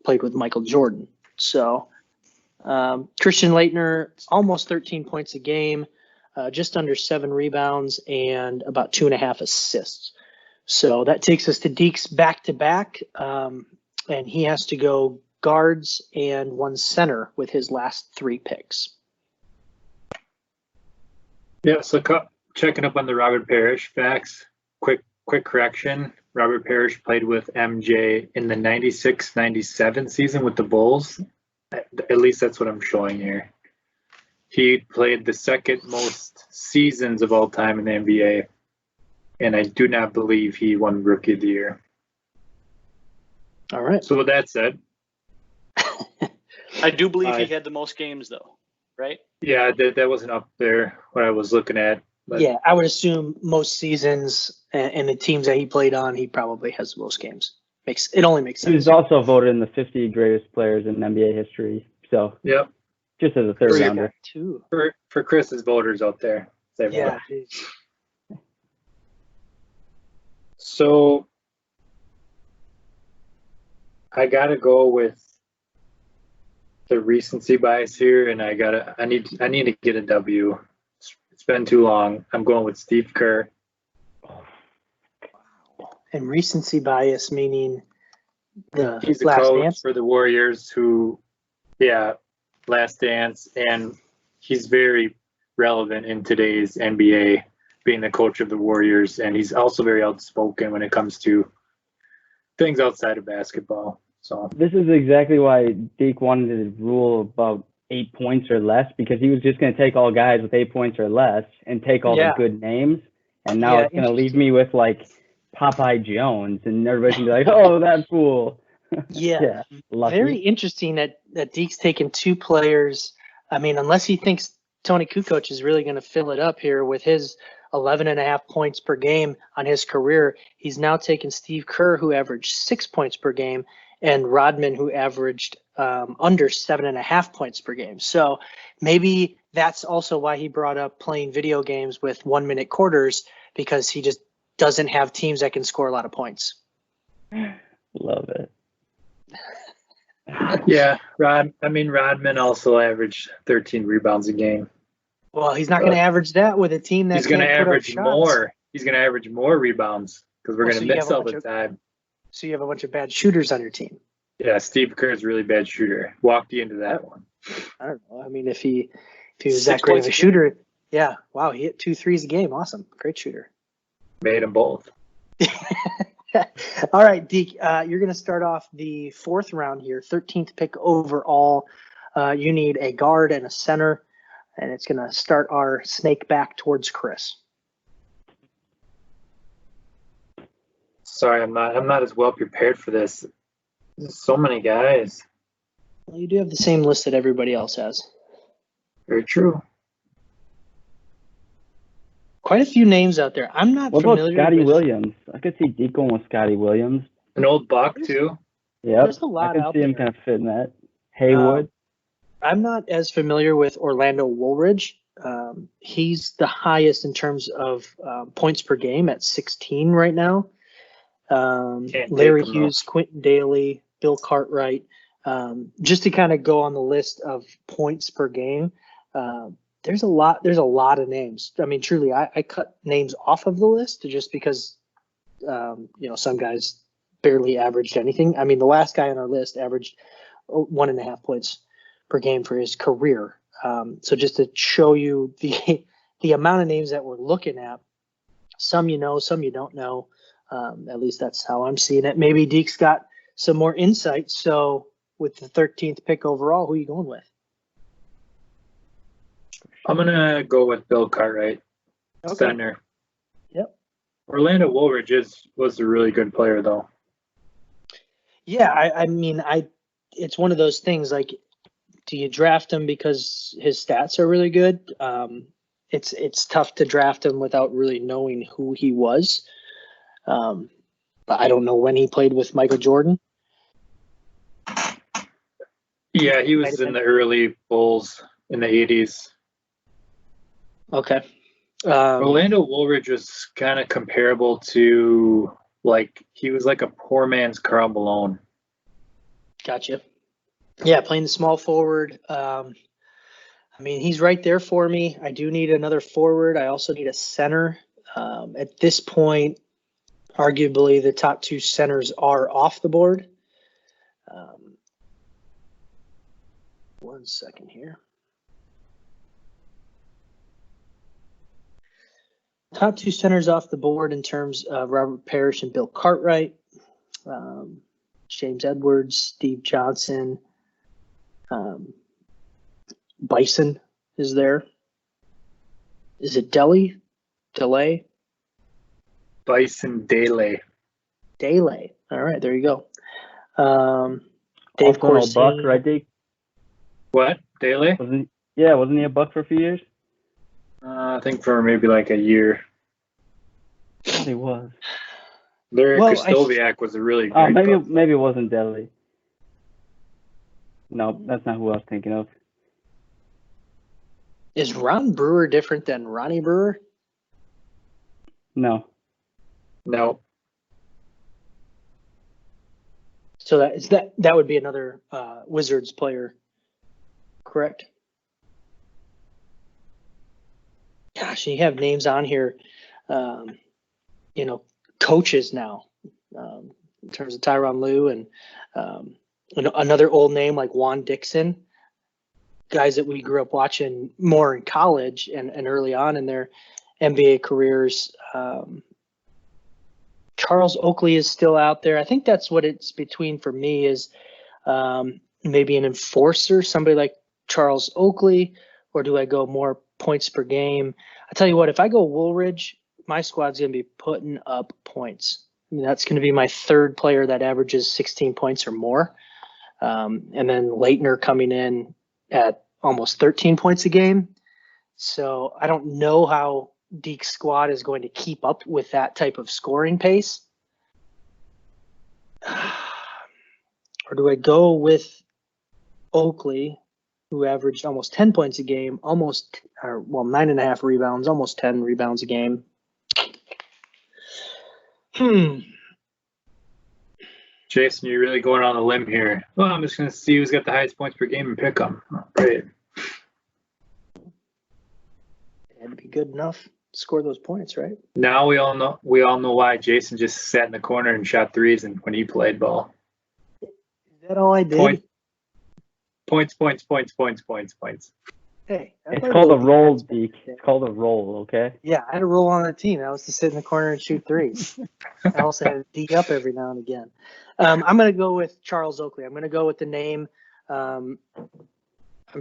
played with Michael Jordan. So Christian Laettner, almost 13 points a game, just under 7 rebounds, and about 2.5 assists. So that takes us to Deke's back-to-back, and he has to go guards and 1 center with his last 3 picks. Yeah, so checking up on the Robert Parrish facts. Quick correction. Robert Parrish played with MJ in the 96-97 season with the Bulls. At least that's what I'm showing here. He played the 2nd most seasons of all time in the NBA, and I do not believe he won Rookie of the Year. All right. So with that said, I do believe he had the most games, though, right? Yeah, that wasn't up there what I was looking at. But yeah, I would assume most seasons and the teams that he played on, he probably has the most games. It only makes sense. He was also voted in the 50 greatest players in NBA history. So yep, just as a 3rd rounder. Too. For Chris's voters out there. Yeah. So I gotta go with the recency bias here, and I need to get a W. It's been too long. I'm going with Steve Kerr. And recency bias meaning He's the Last coach Dance? for the Warriors Last Dance, and he's very relevant in today's NBA, being the coach of the Warriors, and he's also very outspoken when it comes to things outside of basketball. So this is exactly why Deke wanted to rule about 8 points or less, because he was just going to take all guys with 8 points or less and take all the good names. And now it's going to leave me with like Popeye Jones, and everybody's going to be like, oh, that fool. Yeah. Very interesting that Deke's taken 2 players. I mean, unless he thinks Tony Kukoc is really going to fill it up here with his 11.5 points per game on his career. He's now taken Steve Kerr, who averaged 6 points per game, and Rodman, who averaged under 7.5 points per game. So maybe that's also why he brought up playing video games with 1-minute quarters, because he just doesn't have teams that can score a lot of points. Love it. Yeah, Rodman also averaged 13 rebounds a game. Well, he's not going to average that with a team that He's going to can't put up average shots. more. He's going to average more rebounds because we're going to miss all the time. So you have a bunch of bad shooters on your team. Yeah, Steve Kerr's a really bad shooter. Walked you into that one. I don't know. I mean, if he was that great of a shooter, yeah. Wow, he hit 2 threes a game. Awesome, great shooter. Made them both. All right, Deke, you're going to start off the 4th round here, 13th pick overall. You need a guard and a center, and it's going to start our snake back towards Chris. Sorry, I'm not as well prepared for this. There's so many guys. Well, you do have the same list that everybody else has. Very true. Quite a few names out there. I'm not familiar with. What about Scotty Williams? I could see Deke going with Scotty Williams. An old buck, too. Yep. There's a lot I out could see him there. kind of fitting that. Haywood. I'm not as familiar with Orlando Woolridge. He's the highest in terms of points per game at 16 right now. Larry Hughes, Quentin Daly, Bill Cartwright. Just to kind of go on the list of points per game, there's a lot of names. I mean, truly, I cut names off of the list just because, some guys barely averaged anything. I mean, the last guy on our list averaged 1.5 points per game for his career. So just to show you the amount of names that we're looking at, some you know, some you don't know. At least that's how I'm seeing it. Maybe Deke's got some more insight. So with the 13th pick overall, who are you going with? I'm going to go with Bill Cartwright, center. Yep. Orlando Woolridge was a really good player, though. Yeah, I mean, it's one of those things, like, do you draft him because his stats are really good? It's tough to draft him without really knowing who he was. But I don't know when he played with Michael Jordan. Yeah, he was in the early Bulls in the 80s. Okay. Orlando Woolridge was kind of comparable to, he was like a poor man's Karl Malone. Gotcha. Yeah, playing the small forward. I mean, he's right there for me. I do need another forward. I also need a center. At this point, arguably the top 2 centers are off the board. 1 second here. Top 2 centers off the board in terms of Robert Parrish and Bill Cartwright. James Edwards, Steve Johnson. Bison is there. Is it Delay? Bison Dele. All right, there you go. Dave Corsini. Buck, right, Dave? What? Dele? Wasn't he a Buck for a few years? I think for maybe like a year. He was. Larry Krystkowiak was a really great maybe it wasn't Dele. No, that's not who I was thinking of. Is Ron Brewer different than Ronnie Brewer? No. So that would be another Wizards player, correct? Gosh, you have names on here, coaches now, in terms of Tyronn Lue and another old name like Juan Dixon, guys that we grew up watching more in college and early on in their NBA careers. Charles Oakley is still out there. I think that's what it's between for me is maybe an enforcer, somebody like Charles Oakley, or do I go more points per game? I tell you what, if I go Woolridge, my squad's going to be putting up points. I mean, that's going to be my 3rd player that averages 16 points or more. And then Leitner coming in at almost 13 points a game. So I don't know how Deke's squad is going to keep up with that type of scoring pace. Or do I go with Oakley, who averaged almost 10 points a game, 9.5 rebounds, almost 10 rebounds a game? Jason, you're really going on a limb here. Well, I'm just going to see who's got the highest points per game and pick them. Oh, great. It had to be good enough to score those points, right? Now we all know why Jason just sat in the corner and shot threes and when he played ball. Is that all I did? Points. Hey, it's called a roll, Deke. It's called a roll, okay? Yeah, I had a roll on the team. That was to sit in the corner and shoot threes. I also had to D up every now and again. I'm going to go with Charles Oakley. I'm going to go with the name. I'm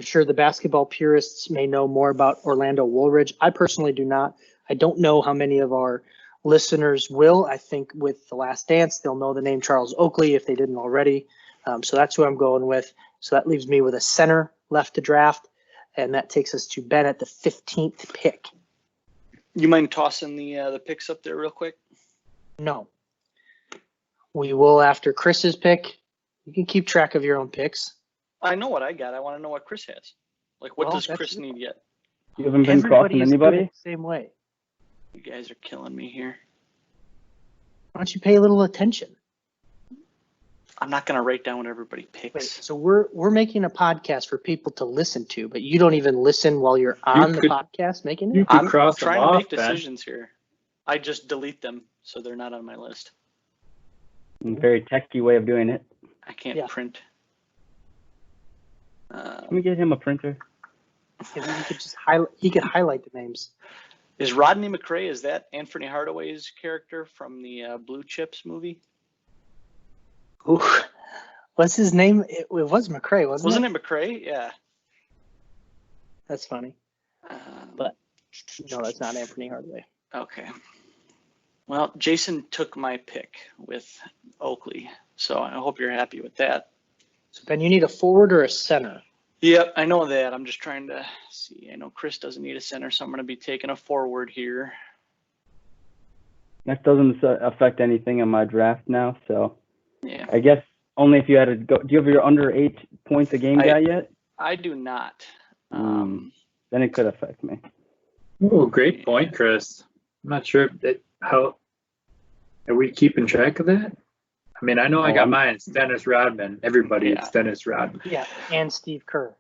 sure the basketball purists may know more about Orlando Woolridge. I personally do not. I don't know how many of our listeners will. I think with The Last Dance, they'll know the name Charles Oakley if they didn't already. So that's who I'm going with. So that leaves me with a center left to draft. And that takes us to Ben at the 15th pick. You mind tossing the picks up there real quick? No. We will after Chris's pick. You can keep track of your own picks. I know what I got. I want to know what Chris has. Like, what does Chris need yet? You haven't been Everybody crossing is anybody? doing it the same way. You guys are killing me here. Why don't you pay a little attention? I'm not going to write down what everybody Wait, picks. so we're making a podcast for people to listen to, but you don't even listen while you're on the podcast making it? could I'm cross them trying to off, make Ben. decisions here. I just delete them, so they're not on my list. Very techy way of doing it. I can't print. Can we get him a printer? He could just highlight the names. Is Rodney McRae, is that Anthony Hardaway's character from the Blue Chips movie? Ooh, what's his name? It was McRae, wasn't it? Wasn't it McRae? Yeah. That's funny. But no, that's not Anthony Hardaway. Okay. Well, Jason took my pick with Oakley, so I hope you're happy with that. So Ben, you need a forward or a center? Yep, I know that. I'm just trying to see. I know Chris doesn't need a center, so I'm going to be taking a forward here. That doesn't affect anything on my draft now, so Yeah. I guess only if you had to go. Do you have your under 8 points a game guy yet? I do not. Then it could affect me. Oh, great point, Chris. I'm not sure how are we keeping track of that? I mean, I know I got mine. It's Dennis Rodman. Everybody, it's Dennis Rodman. Yeah, and Steve Kerr.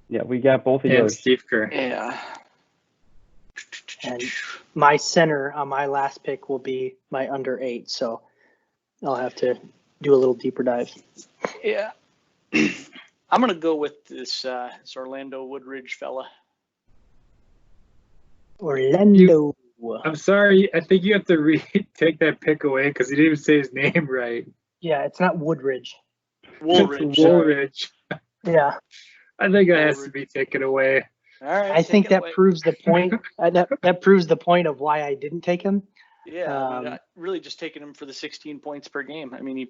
Yeah, we got both of And yours. Steve Kerr. Yeah. And my center on my last pick will be my under 8, so I'll have to do a little deeper dive. Yeah. I'm going to go with this Orlando Woodridge fella. Orlando. I'm sorry. I think you have to take that pick away because he didn't even say his name right. Yeah, it's not Woodridge. Woolridge. Woolridge. Yeah. I think that has to be taken away. All right. I think that proves the point. That proves the point of why I didn't take him. Yeah, really just taking him for the 16 points per game. I mean,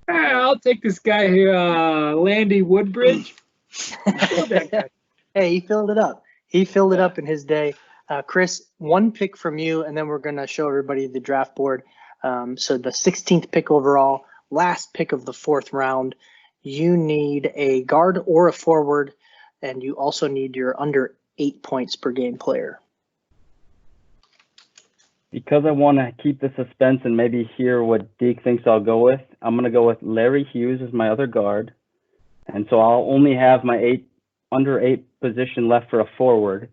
I'll take this guy here, Landy Woodbridge. Hey, he filled it up. He filled it up in his day. Chris, one pick from you, and then we're going to show everybody the draft board. So the 16th pick overall, last pick of the 4th round. You need a guard or a forward, and you also need your under 8 points per game player. Because I want to keep the suspense and maybe hear what Deke thinks I'll go with, I'm going to go with Larry Hughes as my other guard. And so I'll only have my under 8 position left for a forward.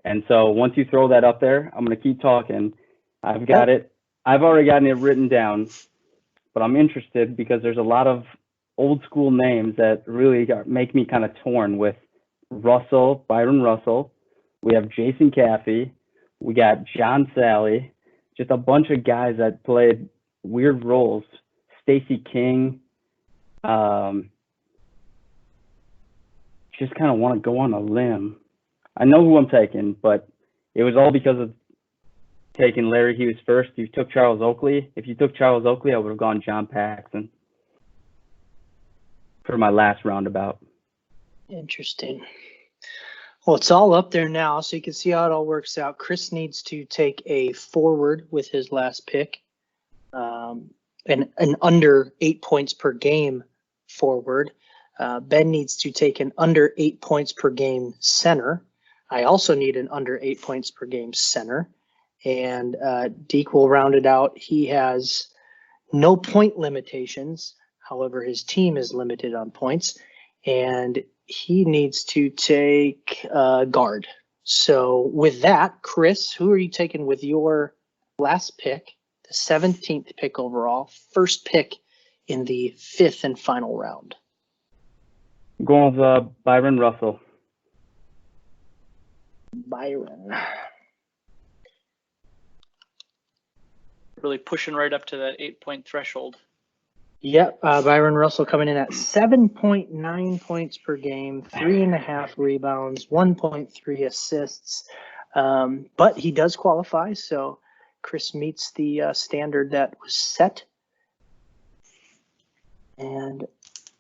And so once you throw that up there, I'm going to keep talking. I've got it. I've already gotten it written down, but I'm interested because there's a lot of old school names that really make me kind of torn with Byron Russell. We have Jason Caffey. We got John Sally. Just a bunch of guys that played weird roles. Stacey King. Just kind of want to go on a limb. I know who I'm taking, but it was all because of taking Larry Hughes first. You took Charles Oakley. If you took Charles Oakley, I would have gone John Paxson for my last roundabout. Interesting. Well, it's all up there now, so you can see how it all works out. Chris needs to take a forward with his last pick, and an under 8 points per game forward. Ben needs to take an under 8 points per game center. I also need an under 8 points per game center. And Deke will round it out. He has no point limitations. However, his team is limited on points. And he needs to take guard. So with that, Chris, who are you taking with your last pick, the 17th pick overall, first pick in the 5th and final round? I'm going with Byron Russell. Byron. Really pushing right up to that 8-point threshold. Yep, Byron Russell coming in at 7.9 points per game, 3.5 rebounds, 1.3 assists. But he does qualify, so Chris meets the standard that was set. And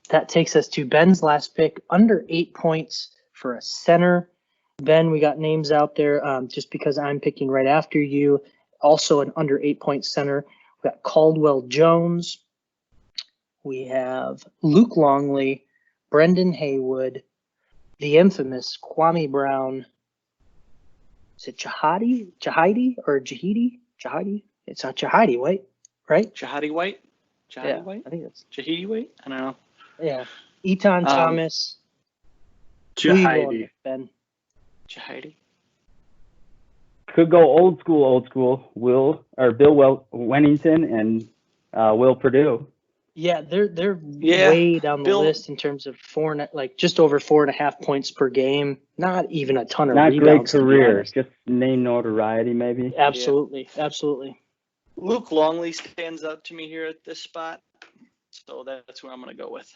that takes us to Ben's last pick, under 8 points for a center. Ben, we got names out there just because I'm picking right after you. Also an under 8 point center. We got Caldwell Jones. We have Luke Longley, Brendan Haywood, the infamous Kwame Brown. Is it Jahidi or Jahidi? Jahidi? It's not Jahidi, wait, right? Jahidi White? Yeah, White? I think that's, Jahidi White? I don't know. yeah. Eton Thomas. Who you going Jahidi. with, Ben? Jahidi. Could go old school. Bill Wennington and Will Purdue. Yeah, they're Yeah, way down the Bill- list in terms of just over 4.5 points per game. Not even a ton of Not great rebounds. to be career, honest. just name notoriety maybe. Absolutely, absolutely. Luke Longley stands out to me here at this spot. So that's who I'm going to go with.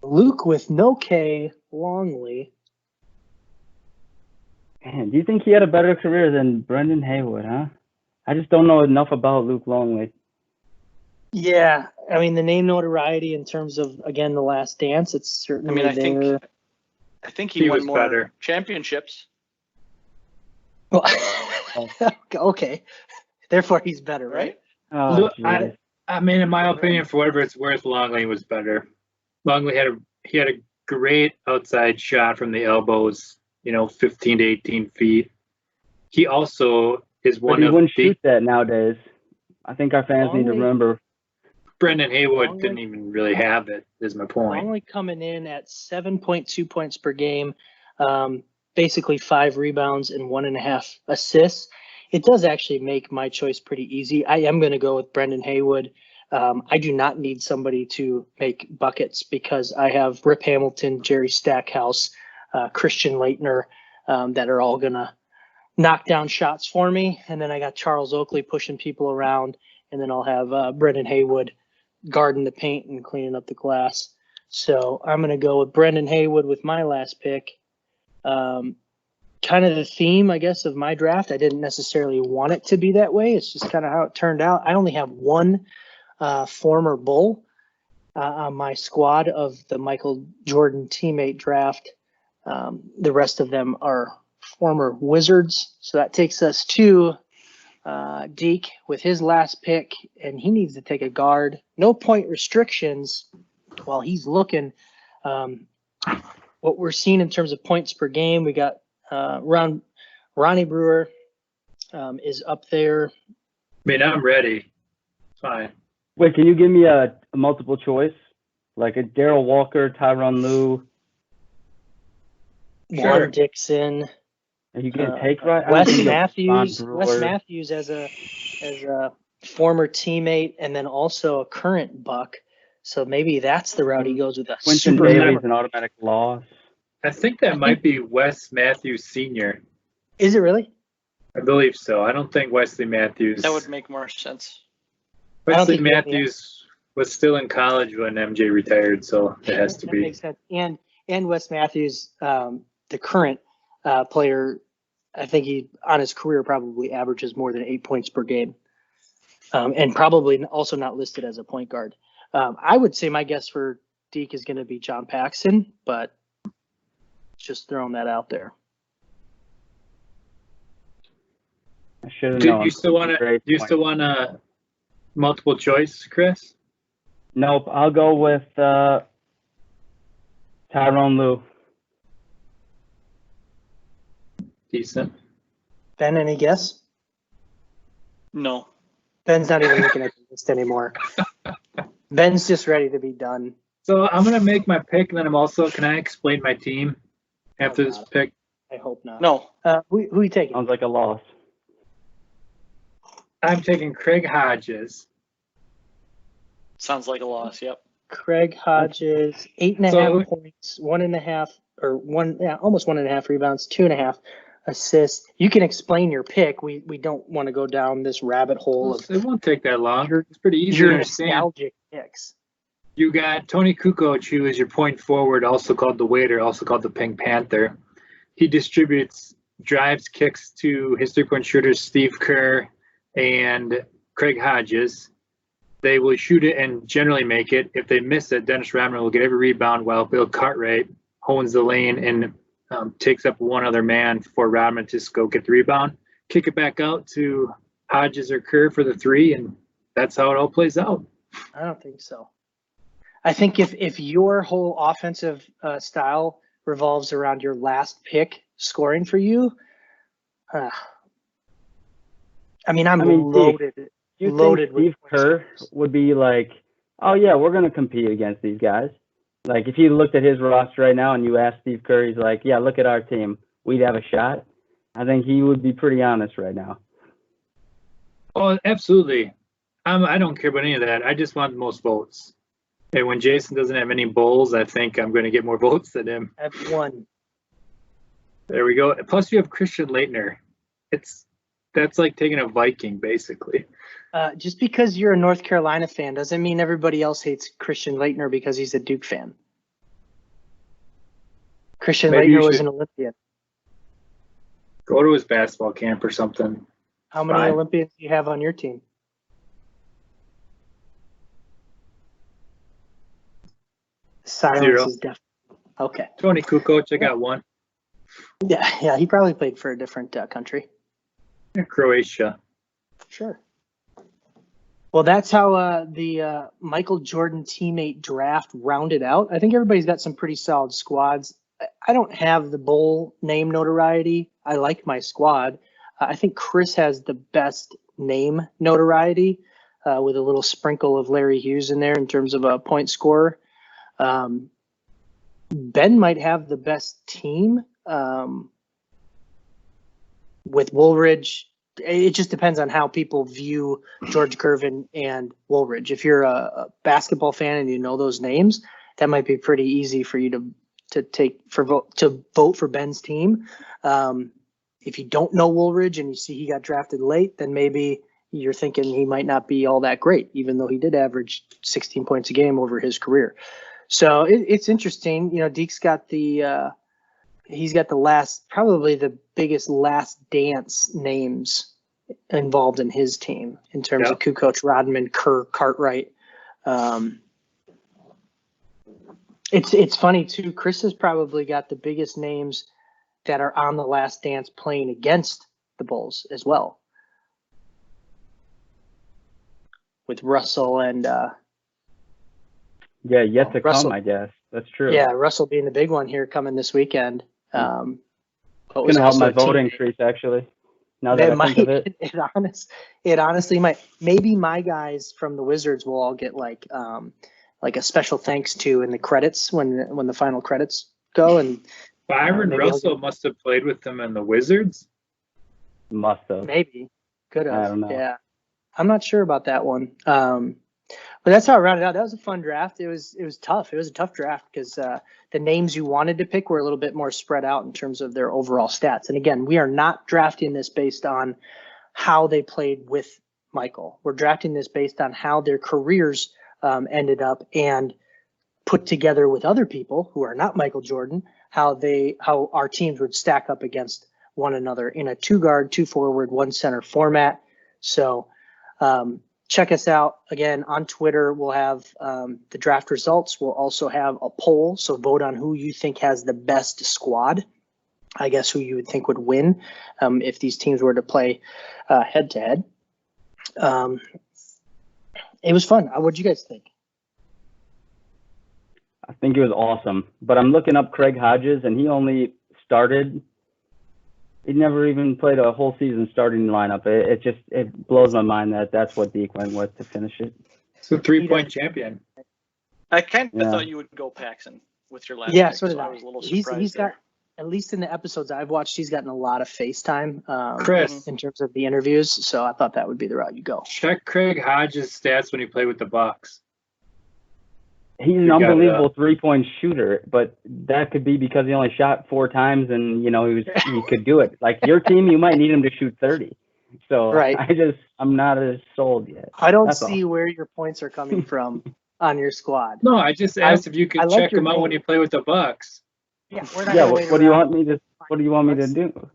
Luke with no K, Longley. Man, do you think he had a better career than Brendan Haywood, huh? I just don't know enough about Luke Longley. Yeah, I mean the name notoriety in terms of again the Last Dance. It's certainly I think he won was more better. championships. Well, okay, therefore he's better, right? Oh, Look, geez. I mean, in my opinion, for whatever it's worth, Longley was better. Longley had a great outside shot from the elbows, 15 to 18 feet. He also is But one he of wouldn't the shoot that nowadays. I think our fans need to Longley- remember. Brendan Haywood Longley- didn't even really have it, is my point. Longley coming in at 7.2 points per game, basically 5 rebounds and 1.5 assists. It does actually make my choice pretty easy. I am going to go with Brendan Haywood. I do not need somebody to make buckets because I have Rip Hamilton, Jerry Stackhouse, Christian Leitner that are all going to knock down shots for me. And then I got Charles Oakley pushing people around. And then I'll have Brendan Haywood guarding the paint and cleaning up the glass. So I'm going to go with Brendan Haywood with my last pick. Kind of the theme, I guess, of my draft. I didn't necessarily want it to be that way. It's just kind of how it turned out. I only have one former Bull on my squad of the Michael Jordan teammate draft. The rest of them are former Wizards. So that takes us to Deke with his last pick, and he needs to take a guard. No point restrictions while he's looking. What we're seeing in terms of points per game, we got Ronnie Brewer is up there. I mean, I'm ready. Fine. Wait, can you give me a multiple choice? Like a Darrell Walker, Tyronn Lue? Sure. Juan Dixon. Are you going to take right? I don't Wes think of Matthews. Von Wes Brewer. Matthews as a former teammate and then also a current Buck. So maybe that's the route he goes with a Quentin super. Daly's an automatic loss. I think that might be Wes Matthews Sr. Is it really? I believe so. I don't think Wesley Matthews. That would make more sense. I don't Wesley think he- Matthews was still in college when MJ retired, so it has to That be. makes sense. And Wes Matthews, the current player, I think he on his career probably averages more than 8 points per game, and probably also not listed as a point guard. I would say my guess for Deke is going to be John Paxson, but just throwing that out there. I should have Do known. you still want to? Great Do you point. still want a multiple choice, Chris? Nope. I'll go with Tyrone Lue. Decent. Ben, any guess? No. Ben's not even looking at the list anymore. Ben's just ready to be done. So I'm gonna make my pick, and then I'm also. Can I explain my team after Oh, this God. pick? I hope not. No. Who you taking? Sounds like a loss. I'm taking Craig Hodges. Sounds like a loss. Yep. Craig Hodges, 8.5 So- points, 1.5 or almost 1.5 rebounds, 2.5 assists. You can explain your pick. We don't want to go down this rabbit hole of It won't take that long. Your- It's pretty easy to your understand. nostalgic picks. You got Tony Kukoc, who is your point forward, also called the Waiter, also called the Pink Panther. He distributes drives, kicks to his three-point shooters, Steve Kerr and Craig Hodges. They will shoot it and generally make it. If they miss it, Dennis Rodman will get every rebound while Bill Cartwright hones the lane and takes up one other man for Rodman to just go get the rebound, kick it back out to Hodges or Kerr for the three, and that's how it all plays out. I don't think so. I think if your whole offensive style revolves around your last pick scoring for you, I mean, I'm loaded. You Loaded think with Steve Kerr would be like, oh yeah, we're gonna compete against these guys? Like if you looked at his roster right now and you asked Steve Kerr, he's like, yeah, look at our team, we'd have a shot. I think he would be pretty honest right now. Oh, absolutely. I don't care about any of that. I just want the most votes. And when Jason doesn't have any bowls, I think I'm going to get more votes than him. I have one. There we go. Plus, you have Christian Leitner. That's like taking a Viking, basically. Just because you're a North Carolina fan doesn't mean everybody else hates Christian Leitner because he's a Duke fan. Christian Maybe you Leitner was should- an Olympian. Go to his basketball camp or something. How many Fine. Olympians do you have on your team? Silence 0. is definitely okay. Tony Kukoc, I got one. Yeah, he probably played for a different country. Croatia. Sure. Well, that's how the Michael Jordan teammate draft rounded out. I think everybody's got some pretty solid squads. I don't have the bowl name notoriety. I like my squad. I think Chris has the best name notoriety with a little sprinkle of Larry Hughes in there in terms of a point scorer. Ben might have the best team with Woolridge. It just depends on how people view George Gervin and Woolridge. If you're a basketball fan and you know those names, that might be pretty easy for you to vote for Ben's team. If you don't know Woolridge and you see he got drafted late, then maybe you're thinking he might not be all that great, even though he did average 16 points a game over his career. So it's interesting. You know, Deke's got he's got probably the biggest last dance names involved in his team in terms of Kukoc, Rodman, Kerr, Cartwright. It's funny too. Chris has probably got the biggest names that are on the last dance playing against the Bulls as well, with Russell and yet to Russell. come, I guess. That's true. Yeah, Russell being the big one here coming this weekend. It's going to help my vote increase, actually. Now that I think of it. It honestly might. Maybe my guys from the Wizards will all get like a special thanks to in the credits when the final credits go. And Byron Russell must have played with them in the Wizards. Must have. Maybe. Could have. I don't know. Yeah. I'm not sure about that one. But that's how I rounded out. That was a fun draft. It was tough. It was a tough draft because the names you wanted to pick were a little bit more spread out in terms of their overall stats. And again, we are not drafting this based on how they played with Michael. We're drafting this based on how their careers ended up and put together with other people who are not Michael Jordan, how our teams would stack up against one another in a 2-guard, 2-forward, 1-center format. So check us out again on Twitter. We'll have the draft results. We'll also have a poll. So vote on who you think has the best squad. I guess, who you would think would win if these teams were to play head to head. It was fun. What did you guys think? I think it was awesome. But I'm looking up Craig Hodges, and he only started. He never even played a whole season starting lineup. It blows my mind that that's what Deke went with to finish it. So 3-point champion. I kind of thought you would go Paxson with your last Yeah, pick, so did so I. I was a little surprised. He's there. got, at least in the episodes I've watched, he's gotten a lot of FaceTime Chris, in terms of the interviews. So I thought that would be the route you go. check Craig Hodges' stats when he played with the Bucks. He's an unbelievable 3-point shooter, but that could be because he only shot 4 times, and he could do it. Like your team, you might need him to shoot 30. So Right. I'm not as sold yet. I don't That's see where your points are coming from on your squad. No, I just asked if you could I like check your him out when name. he played with the Bucks. Yeah, we're not Yeah. gonna wait What do you around. want me to? What do you want me to do?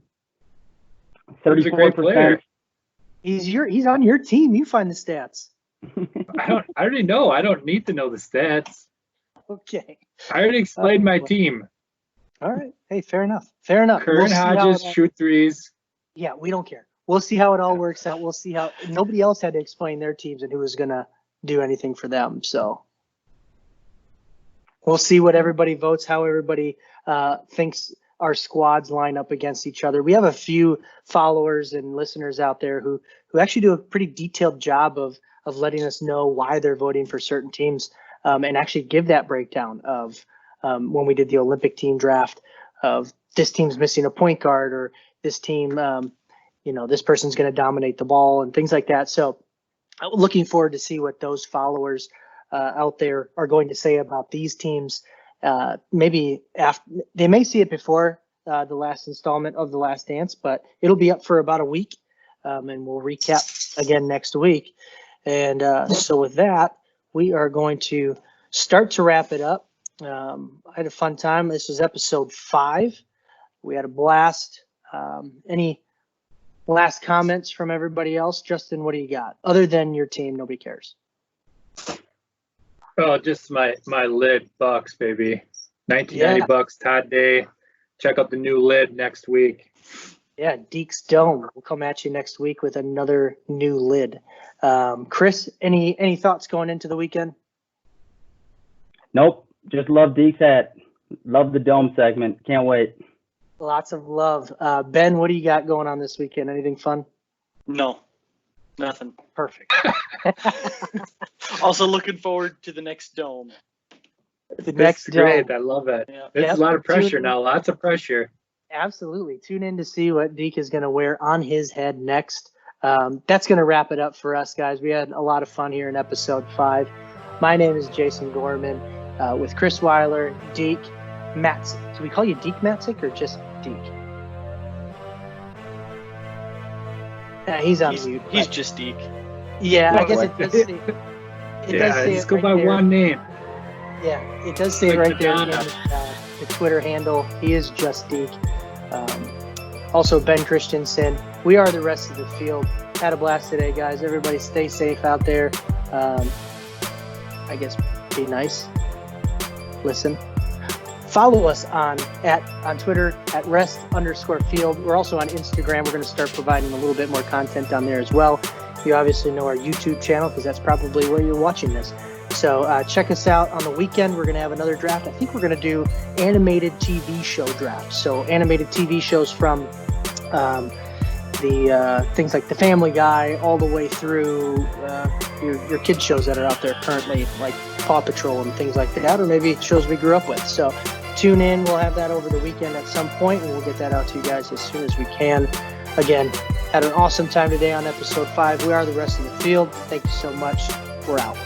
He's a great player. 34%. He's on your team. You find the stats. I already know. I don't need to know the stats. Okay. I already explained my team. All right. Hey, fair enough. Fair enough. Curran see how Hodges, it all- shoot threes. Yeah, we don't care. We'll see how it all works out. We'll see how nobody else had to explain their teams and who was gonna do anything for them. So we'll see what everybody votes, how everybody thinks our squads line up against each other. We have a few followers and listeners out there who actually do a pretty detailed job of letting us know why they're voting for certain teams, and actually give that breakdown of when we did the Olympic team draft of this team's missing a point guard, or this team, this person's going to dominate the ball and things like that. So looking forward to see what those followers out there are going to say about these teams. Maybe after, they may see it before the last installment of The Last Dance, but it'll be up for about a week, and we'll recap again next week. And so with that, we are going to start to wrap it up. I had a fun time. This was episode 5. We had a blast. Any last comments from everybody else? Justin, what do you got? Other than your team, nobody cares. Oh, just my lid Bucks, baby. $19.90 Todd Day. Check out the new lid next week. Yeah, Deke's Dome. We'll come at you next week with another new lid. Chris, any thoughts going into the weekend? Nope. Just love Deke's hat. Love the dome segment. Can't wait. Lots of love. Ben, what do you got going on this weekend? Anything fun? No, nothing. Perfect. Also looking forward to the next dome. The That's next great. dome. I love it. Yeah. It's Yep. a lot of pressure now. Lots of pressure. Absolutely. Tune in to see what Deke is going to wear on his head next. That's going to wrap it up for us, guys. We had a lot of fun here in episode 5. My name is Jason Gorman with Chris Weiler, Deke Matzik. Do we call you Deke Matzik or just Deke? He's on mute. He's but- just Deke. Yeah, I No, guess like- it does say. It does say just it go right by there. one name. Yeah, it does say Like right there Madonna. in the Twitter handle. He is just Deke. Also, Ben Christensen. We are the rest of the field. Had a blast today, guys. Everybody stay safe out there. I guess be nice. Listen. Follow us on Twitter at rest_field. We're also on Instagram. We're going to start providing a little bit more content on there as well. You obviously know our YouTube channel because that's probably where you're watching this. So check us out on the weekend. We're going to have another draft. I think we're going to do animated TV show drafts. So animated TV shows from the things like The Family Guy all the way through your kids shows that are out there currently, like Paw Patrol and things like that, or maybe shows we grew up with. So tune in. We'll have that over the weekend at some point, and we'll get that out to you guys as soon as we can. Again, had an awesome time today on episode 5. We are the rest of the field. Thank you so much. We're out.